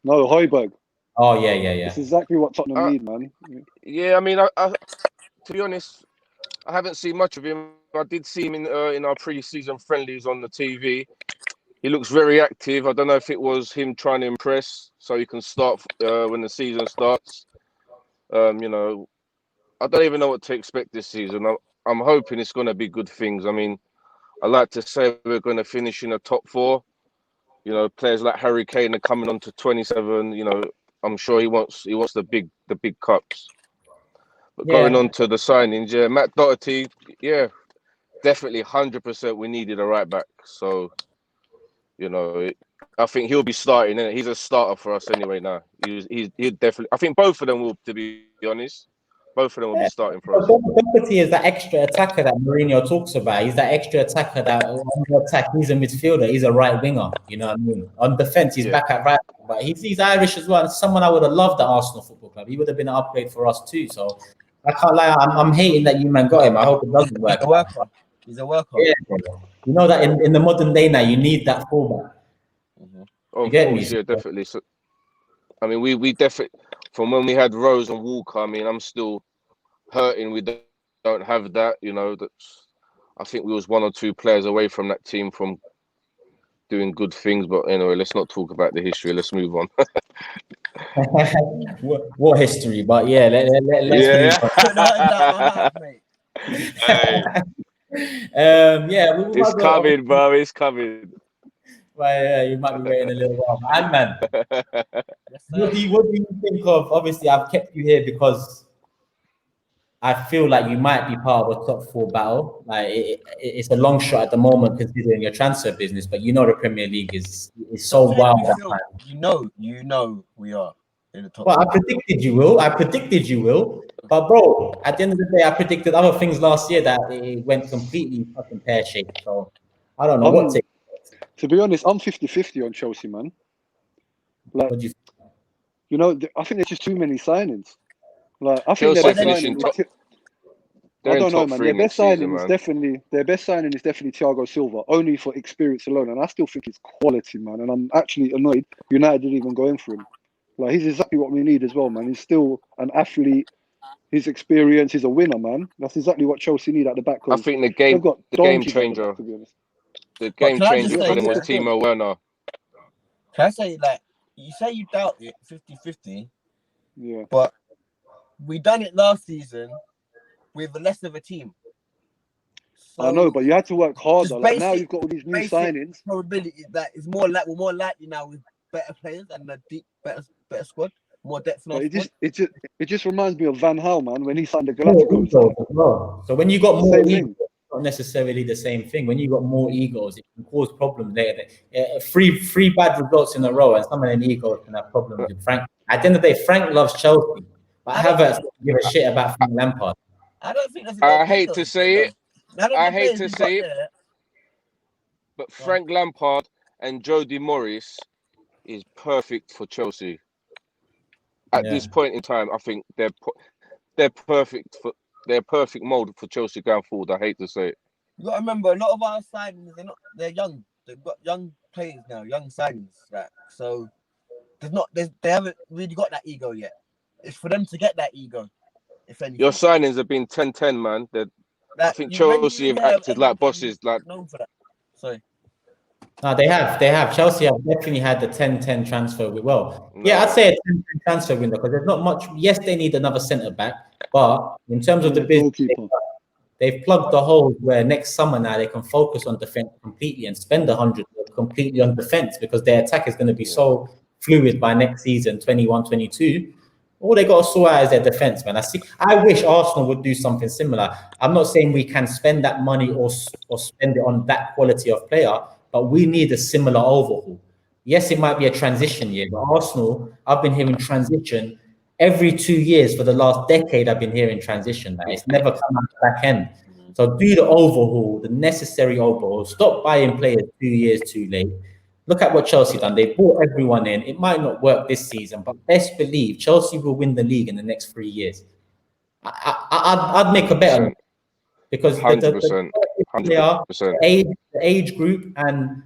No, Højbjerg. Oh yeah. It's exactly what Tottenham need, man. Yeah, I mean, I to be honest, I haven't seen much of him. I did see him in our pre-season friendlies on the TV. He looks very active. I don't know if it was him trying to impress so he can start when the season starts. You know, I don't even know what to expect this season. I'm hoping it's going to be good things. I mean, I like to say we're going to finish in the top 4. You know, players like Harry Kane are coming on to 27. You know, I'm sure he wants the big cups. But going on to the signings, yeah, Matt Doherty, yeah, definitely 100%. We needed a right back, so you know, I think he'll be starting. And he's a starter for us anyway. Now he's definitely. I think both of them will. To be honest, both of them will be starting for us. Doherty is that extra attacker that Mourinho talks about. He's that extra attacker that on attack. He's a midfielder. He's a right winger. You know what I mean? On defense, he's back at right. But he's Irish as well. Someone I would have loved at Arsenal Football Club. He would have been an upgrade for us too. So I can't lie. I'm hating that you man got him. I hope it doesn't work. He's a worker. Yeah. You know that in the modern day now, you need that fullback. Of course, yeah, definitely. So, I mean, we definitely, from when we had Rose and Walker, I mean, I'm still hurting we don't have that. You know, I think we was 1 or 2 players away from that team from doing good things. But anyway, let's not talk about the history. Let's move on. What history? But yeah, let's it's coming, bro. It's coming. Well, you might be waiting a little while. And man, what do you think of? Obviously, I've kept you here because I feel like you might be part of a top 4 battle. Like it's a long shot at the moment considering your transfer business, but you know the Premier League is so wild. You know we are in the top. Well, I predicted you will. But bro, at the end of the day, I predicted other things last year that it went completely fucking pear-shaped. So I don't know what to. To be honest, I'm 50-50 on Chelsea, man. Like, you know, I think there's just too many signings. Like, I think their best signing I don't know, man. Their best signing is definitely Thiago Silva, only for experience alone, and I still think it's quality, man. And I'm actually annoyed United didn't even go in for him. Like, he's exactly what we need as well, man. He's still an athlete. His experience, he's a winner, man. That's exactly what Chelsea need at the back. I think the game changer. To be honest. The game changer for them was Timo Werner. Can I say, like, you say you doubt it 50-50, Yeah. but we done it last season with less of a team. So I know, but you had to work harder. Like now basic- you've got all these new basic signings. probability that is more like we're more likely now with better players and a deep, better squad, more depth in our But squad. it just reminds me of Van Gaal, man, when he signed the More Galacticos. egos as well. So when you got more Same egos, thing. it's not necessarily the same thing. When you got more egos, it can cause problems later. Three bad results in a row, and some of them egos can have problems with Frank. At the end of the day, Frank loves Chelsea, but Havertz doesn't give a shit about Frank Lampard. I don't think that's. I hate to say it. I hate to say it. There. But Frank Lampard and Jody Morris is perfect for Chelsea. At this point in time, I think they're perfect mold for Chelsea going forward. I hate to say it. You got to remember, a lot of our signings, they're young. They've got young players now, young signings. Like, so they haven't really got that ego yet. It's for them to get that ego. If anything, Your signings have been 10-10, man. I think Chelsea have acted like bosses. Like, known for that. Sorry. No, they have. Chelsea have definitely had the 10-10 transfer. I'd say a 10-10 transfer window because there's not much. Yes, they need another centre back, but in terms of the business, they've plugged the holes where next summer now they can focus on defence completely and spend 100 completely on defence because their attack is going to be so fluid by next season, 21-22. All they got to sort out is their defence, man. I wish Arsenal would do something similar. I'm not saying we can spend that money or spend it on that quality of player, but we need a similar overhaul. Yes, it might be a transition year, but Arsenal, I've been hearing transition every 2 years for the last decade. I've been hearing transition. Like, it's never come out the back end. So do the overhaul, the necessary overhaul. Stop buying players 2 years too late. Look at what Chelsea done. They brought everyone in. It might not work this season, but best believe Chelsea will win the league in the next 3 years. I'd make a bet on it because 100%, 100%. The age group and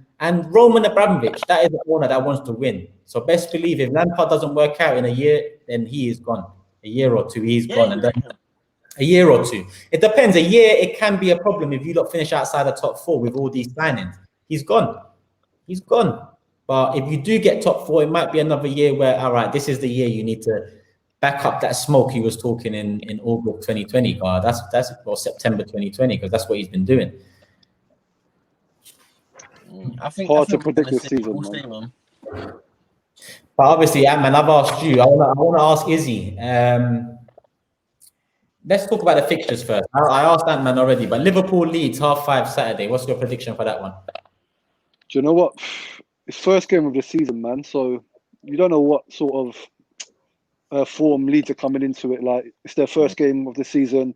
Roman Abramovich, that is the owner that wants to win. So best believe if Lampard doesn't work out in a year, then he is gone. A year or two, he's gone. And then a year or two. It depends. A year, it can be a problem if you don't finish outside the top four with all these signings. He's gone. He's gone. But if you do get top four, it might be another year where, all right, this is the year you need to back up that smoke he was talking in August 2020. That's or September 2020, because that's what he's been doing. I think hard to predict this season, man. But obviously, man, I've asked you. I want to ask Izzy. Let's talk about the fixtures first. I asked that man already, but Liverpool Leeds 5:30 Saturday. What's your prediction for that one? Do you know what? It's first game of the season, man. So you don't know what sort of form Leeds are coming into it. Like, it's their first game of the season.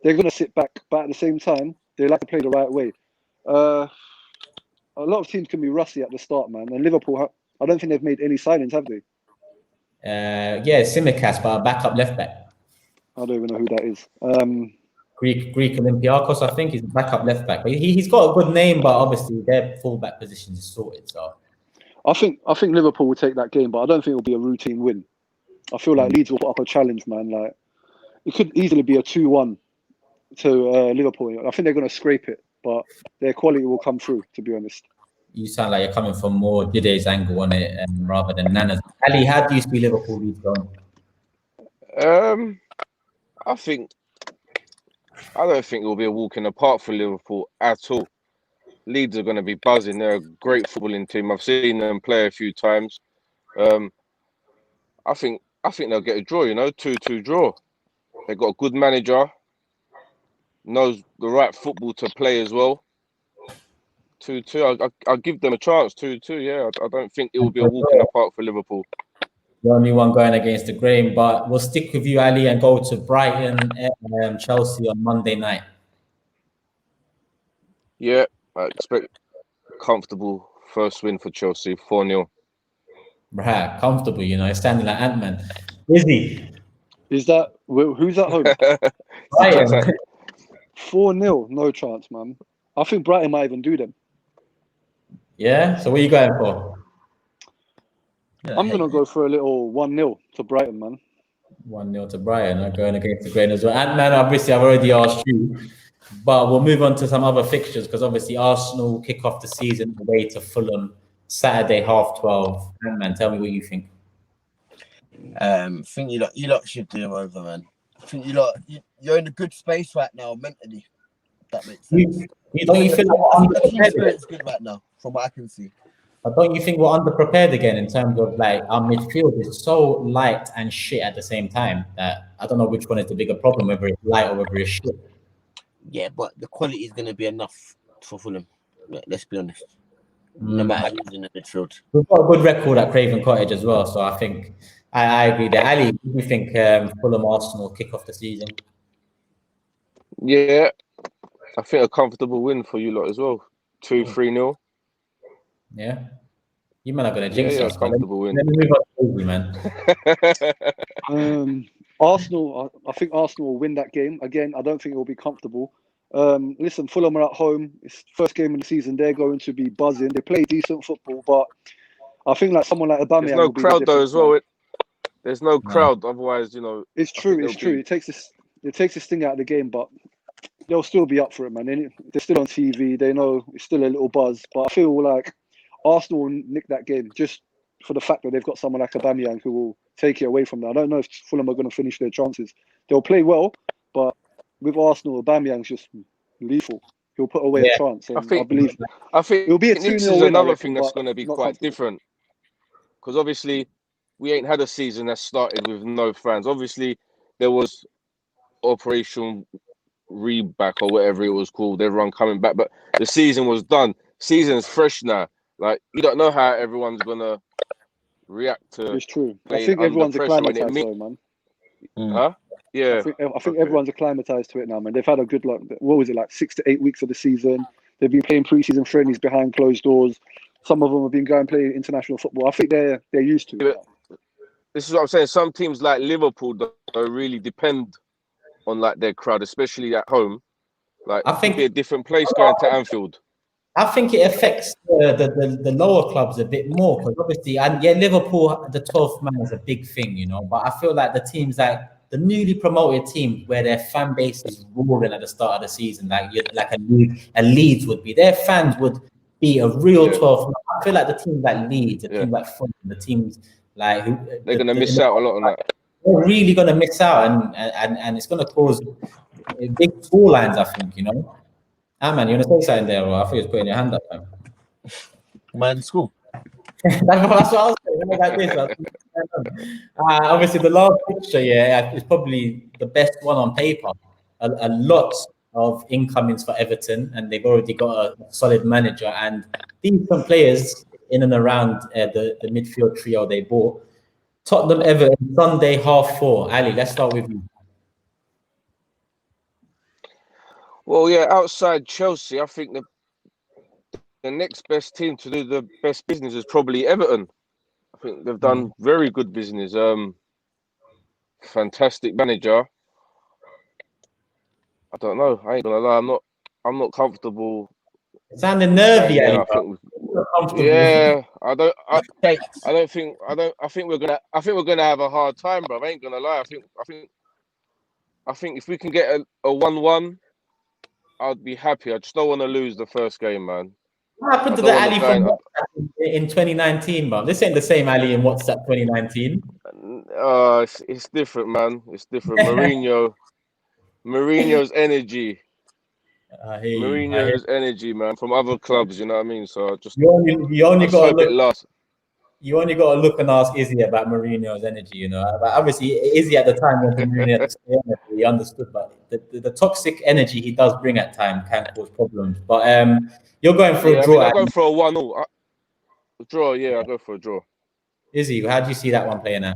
They're going to sit back, but at the same time, they like to play the right way. A lot of teams can be rusty at the start, man. And Liverpool, I don't think they've made any signings, have they? Tsimikas, but a backup left back. I don't even know who that is. Greek Olympiakos, I think, he's a backup left back. But he's got a good name, but obviously their fullback position is sorted. So I think Liverpool will take that game, but I don't think it'll be a routine win. I feel like Leeds will put up a challenge, man. Like, it could easily be a 2-1 to Liverpool. I think they're going to scrape it, but their quality will come through, to be honest. You sound like you're coming from more Dide's angle on it rather than Nana's. Ali, how do you see Liverpool Leeds going? I don't think it will be a walk in the park for Liverpool at all. Leeds are going to be buzzing. They're a great footballing team. I've seen them play a few times. I think they'll get a draw, 2-2 draw. They've got a good manager, knows the right football to play as well. 2-2. I'll give them a chance. 2-2, yeah. I don't think it will be a walk in the park for Liverpool. The only one going against the grain, but we'll stick with you, Ali, and go to Brighton and Chelsea on Monday night. Yeah, I expect comfortable first win for Chelsea, 4-0. Right, comfortable, it's standing like Ant-Man. Izzy. Who's at home? Brighton. 4-0, no chance, man. I think Brighton might even do them. Yeah, so what are you going for? I'm going to go for a little 1-0 to Brighton, man. 1-0 to Brighton. I'm going against the grain as well. Ant-Man, obviously, I've already asked you. But we'll move on to some other fixtures because obviously Arsenal kick off the season away to Fulham Saturday, 12:30. Man, tell me what you think. I think you lot should do them over, man. I think you're in a good space right now mentally. That makes sense. Don't you feel like the team spirit's good right now, from what I can see? But don't you think we're underprepared again in terms of like our midfield is so light and shit at the same time that I don't know which one is the bigger problem, whether it's light or whether it's shit. Yeah, but the quality is going to be enough for Fulham. Let's be honest. No matter who's in the midfield. We've got a good record at Craven Cottage as well, so I think I agree there. Ali, do you think Fulham Arsenal kick off the season? Yeah, I think a comfortable win for you lot as well. 2-3-0. Yeah. You man are going to jinx us. Comfortable win. Let me move on, man. Arsenal, I think Arsenal will win that game. Again, I don't think it will be comfortable. Listen, Fulham are at home. It's first game of the season. They're going to be buzzing. They play decent football, but I think like someone like Aubameyang. There's no crowd though as well. There's no crowd. Otherwise, you know. It's true. It's true. It takes this sting out of the game, but they'll still be up for it, man. They're still on TV. They know it's still a little buzz. But I feel like Arsenal will nick that game just for the fact that they've got someone like Aubameyang who will take it away from them. I don't know if Fulham are going to finish their chances. They'll play well, but with Arsenal, Aubameyang's just lethal. He'll put away a chance. And I believe it'll be a 2-0 this is another thing that's going to be quite different. Because obviously, we ain't had a season that started with no fans. Obviously, there was Operation Reback or whatever it was called, everyone coming back, but the season was done. Season's fresh now. Like, you don't know how everyone's gonna react to. It's true. I think everyone's acclimatized, though, man. Huh? Yeah. I think everyone's acclimatized to it now, man. They've had a good, like, what was it, like 6 to 8 weeks of the season. They've been playing pre-season friendlies behind closed doors. Some of them have been going and playing international football. I think they're used to it. This is what I'm saying. Some teams like Liverpool don't really depend on like their crowd, especially at home. Like, I think it'd be a different place going to Anfield. I think it affects the lower clubs a bit more because obviously, and yeah, Liverpool, the 12th man is a big thing, you know. But I feel like the teams like the newly promoted teams where their fan base is roaring at the start of the season, like a Leeds would be, their fans would be a real 12th man. I feel like the teams like Leeds, the teams like Fulham, the teams like they're gonna miss out a lot on that. They're really gonna miss out, and it's gonna cause big score lines, I think, you know. Ah, man, you want to say something there? Or I thought you was putting your hand up, man. Man, school. That's what I was saying. Like this. Obviously, the last picture, is probably the best one on paper. A lot of incomings for Everton, and they've already got a solid manager and decent players in and around the midfield trio they bought. Tottenham Everton Sunday 4:30. Ali, let's start with you. Well, yeah, outside Chelsea, I think the next best team to do the best business is probably Everton. I think they've done very good business. Fantastic manager. I don't know. I ain't gonna lie. I'm not comfortable. Sounding nervy, Ali. Yeah, I think we're gonna have a hard time, bro. I ain't gonna lie. I think if we can get a 1-1. I'd be happy. I just don't want to lose the first game, man. What happened to the Ali from WhatsApp in 2019, man? This ain't the same Ali in WhatsApp 2019. It's different, man. It's different. Mourinho's energy. Mourinho's energy, man, from other clubs. You know what I mean? So just you only got to look. It lasts. You only got to look and ask Izzy about Mourinho's energy, you know. But obviously, Izzy at the time when Mourinho had to stay on it, he understood. But the toxic energy he does bring at times can cause problems. But you're going for a draw. I'm going for a 1-0. Draw, yeah, I'll go for a draw. Izzy, how do you see that one playing out?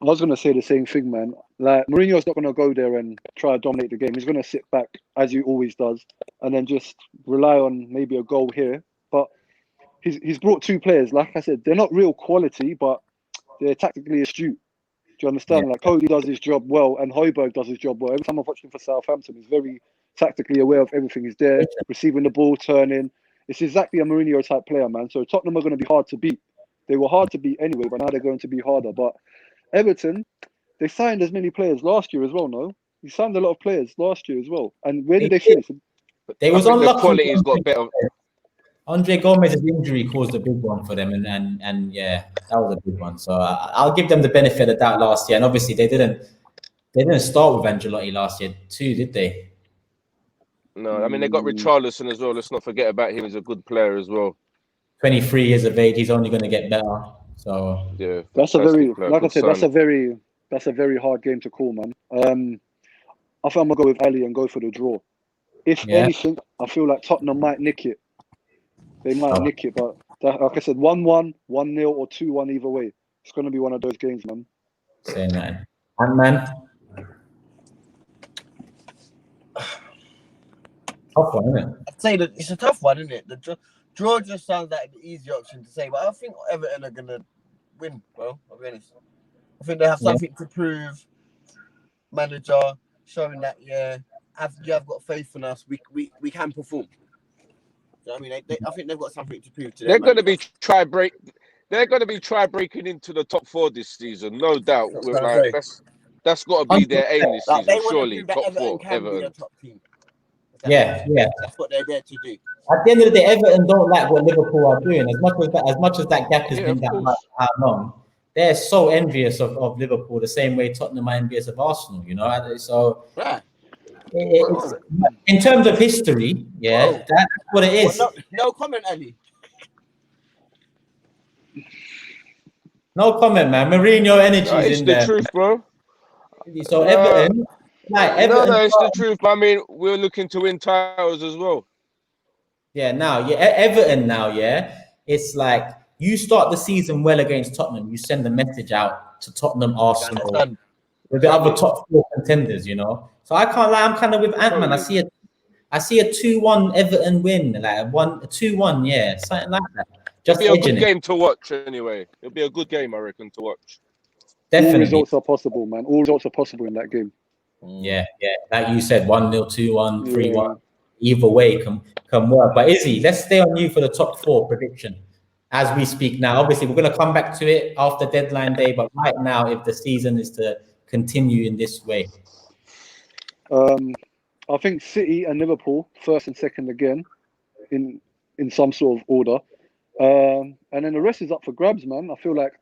I was going to say the same thing, man. Like, Mourinho's not going to go there and try to dominate the game. He's going to sit back, as he always does, and then just rely on maybe a goal here. But he's brought 2 players. Like I said, they're not real quality, but they're tactically astute. Do you understand? Yeah. Like, Cody does his job well, and Højbjerg does his job well. Every time I've watched him for Southampton, he's very tactically aware of everything. He's there, receiving the ball, turning. It's exactly a Mourinho type player, man. So Tottenham are going to be hard to beat. They were hard to beat anyway, but now they're going to be harder. But Everton, they signed as many players last year as well, no? He signed a lot of players last year as well. And where did they finish? They was unlucky. The quality's got better. Andre Gomez's injury caused a big one for them, and yeah, that was a big one. So I'll give them the benefit of the doubt last year, and obviously they didn't start with Ancelotti last year too, did they? No, I mean they got Richarlison as well. Let's not forget about him. He's a good player as well. 23 years of age, he's only going to get better. So yeah, that's a very, player, like I said, signing. that's a very hard game to call, man. I think I'm gonna go with Ali and go for the draw. If anything, I feel like Tottenham might nick it. They might nick it, but like I said, 1-1, 1-0, or 2-1 either way. It's gonna be one of those games, man. Saying that, man. Tough one, isn't it? I'd say that it's a tough one, isn't it? The draw just sounds like the easy option to say, but I think Everton are gonna win. Well, I'll be honest. I think they have something to prove. Manager showing that you have got faith in us. We can perform. You know what I mean, I think they've got something to prove to them. They're going to be They're going to be breaking into the top 4 this season, no doubt. That's got to be their aim this season, surely. Top 4, Everton. Top team. Yeah. That's what they're there to do. At the end of the day, Everton don't like what Liverpool are doing. As much as that gap has been that much, how long, they're so envious of Liverpool the same way Tottenham are envious of Arsenal, you know. So it's, in terms of history, that's what it is. No comment, Ali. No comment, man. Mourinho energy is in there. It's the truth, bro. So Everton, no, it's the truth. I mean, we're looking to win titles as well. Everton now, it's like you start the season well against Tottenham, you send the message out to Tottenham, Arsenal, with the other top 4 contenders, you know. So I can't lie, I'm kind of with Ant-Man. I see a 2-1 Everton win, like a 2-1, something like that. Just it'll be a good game to watch anyway. It'll be a good game, I reckon, to watch. Definitely. All results are possible, man. All results are possible in that game. Yeah. Like you said, 1-0, 2-1, 3-1. Either way can work. But Izzy, let's stay on you for the top 4 prediction as we speak now. Obviously, we're going to come back to it after deadline day, but right now, if the season is to continue in this way. I think City and Liverpool, first and second again, in some sort of order. And then the rest is up for grabs, man. I feel like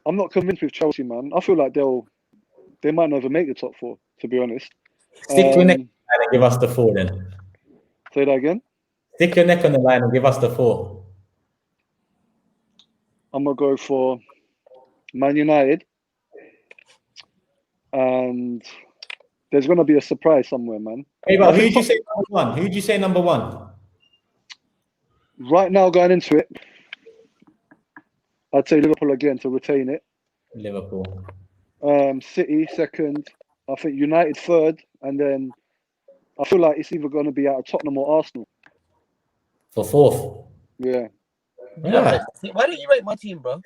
I'm not convinced with Chelsea, man. I feel like they might not even make the top 4, to be honest. Stick to your neck and give us the 4 then. Say that again? Stick your neck on the line and give us the 4. I'm going to go for Man United. And there's going to be a surprise somewhere, man. Hey, but who'd you say number 1? Who'd you say number 1? Right now, going into it, I'd say Liverpool again to retain it. Liverpool. City second. I think United third. And then I feel like it's either going to be out of Tottenham or Arsenal. For 4th? Yeah. Why don't you rate my team, bro?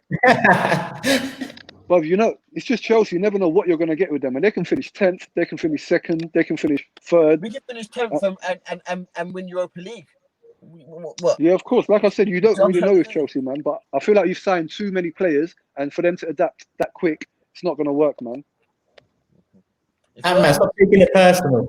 Well, you know, it's just Chelsea. You never know what you're going to get with them. And they can finish 10th. They can finish 2nd. They can finish 3rd. We can finish 10th and win Europa League. What? Yeah, of course. Like I said, you don't really know with Chelsea, man. But I feel like you've signed too many players. And for them to adapt that quick, it's not going to work, man. Man, stop taking it personal.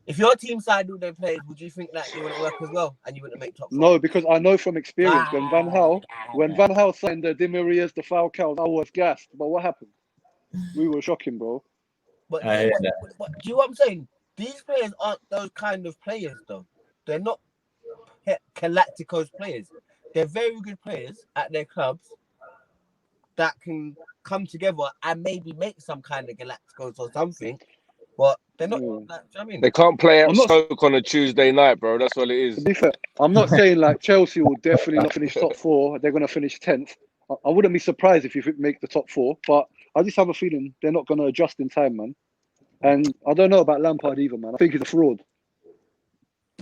If your team signed all their players, would you think that it wouldn't work as well and you wouldn't make top 4? No, because I know from experience when Van Gaal signed the Di Marias, the Falcaos, I was gassed. But what happened? We were shocking, bro. But do you know what I'm saying? These players aren't those kind of players, though. They're not Galacticos players. They're very good players at their clubs that can come together and maybe make some kind of Galacticos or something. But they're not. I mean, they can't play at Stoke on a Tuesday night, bro. That's what it is. To be fair, I'm not saying like Chelsea will definitely not finish top 4. They're going to finish 10th. I wouldn't be surprised if you make the top 4. But I just have a feeling they're not going to adjust in time, man. And I don't know about Lampard either, man. I think he's a fraud.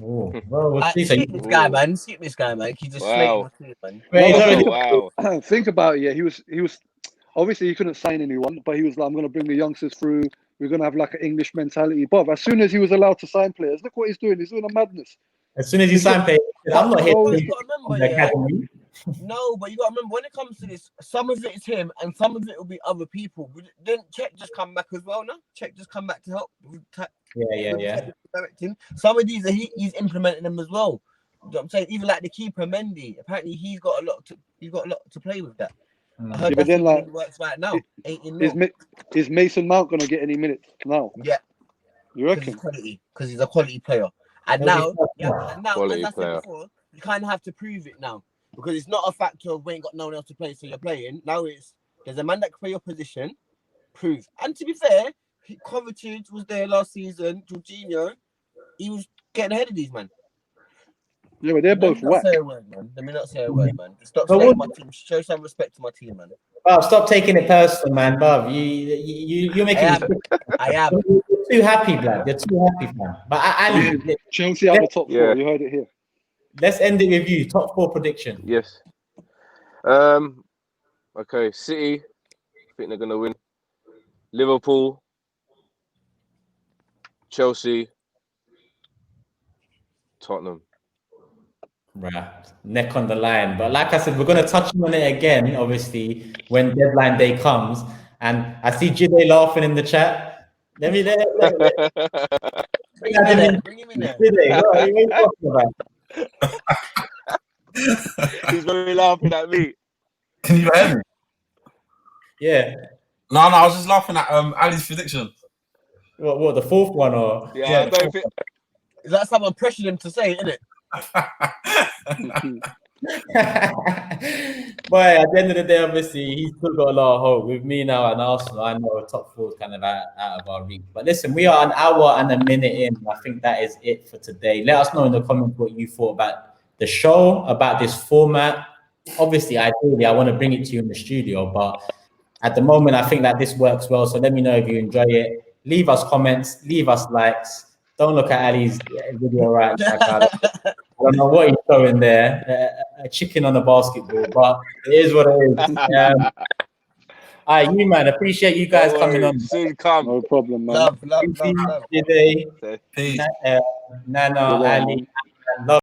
Oh, well, skip this guy, man. Skip this guy, man. He just man. Wow. Think about it. Yeah, he was obviously he couldn't sign anyone, but he was like, I'm going to bring the youngsters through. We're going to have like an English mentality. But as soon as he was allowed to sign players, look what he's doing. He's doing a madness. As soon as he signed players, I'm not here to remember, No, but you got to remember, when it comes to this, some of it is him and some of it will be other people. Didn't Czech just come back as well, no? Czech just come back to help. Yeah. Directing. Some of these, he's implementing them as well. know what I'm saying, even like the keeper Mendy, apparently he's got a lot to play with that. I heard Yeah, but that's then, even like, in works right now. 18 mil. Is Mason Mount gonna get any minutes now? Yeah, You reckon? because he's a quality player. And Well, now, as Quality I player. said before, you kind of have to prove it now because it's not a factor of we ain't got no one else to play, so you're playing. Now there's a man that can play your position, prove. And to be fair, Kovacic was there last season. Jorginho, he was getting ahead of these man. Yeah, but they're both whack. Let me not say a word, man. Stop saying my team. Show some respect to my team, man. Bob, stop taking it personal, man. Bob, you're making I am. You're too happy, blood. You're too happy, man. But Ali, Chelsea out the top 4. Yeah. You heard it here. let's end it with you. Top 4 prediction. Yes. Okay, City. I think they're gonna win. Liverpool, Chelsea, Tottenham. Right, neck on the line. But like I said, we're going to touch on it again, obviously, when deadline day comes. And I see Jide laughing in the chat. Bring him in there. Jide, what are you talking about? He's going to be laughing at me. Can you hear me? Yeah. No, I was just laughing at Ali's prediction. What, the 4th one? Or Yeah, I don't think. Is that someone pressured him to say it, isn't it? Boy, at the end of the day, obviously, he's still got a lot of hope. With me now and Arsenal, I know top 4 is kind of out of our reach. But listen, we are an hour and a minute in. I think that is it for today. Let us know in the comments what you thought about the show, about this format. Obviously, ideally, I want to bring it to you in the studio, but at the moment, I think that this works well. So let me know if you enjoy it. Leave us comments, leave us likes. Don't look at Ali's video right now. I don't know what he's showing there, a chicken on a basketball, but it is what it is. All right, you man, appreciate you guys coming on. Soon come. No problem, man. Love. Today, Peace. Nana, Ali, and love.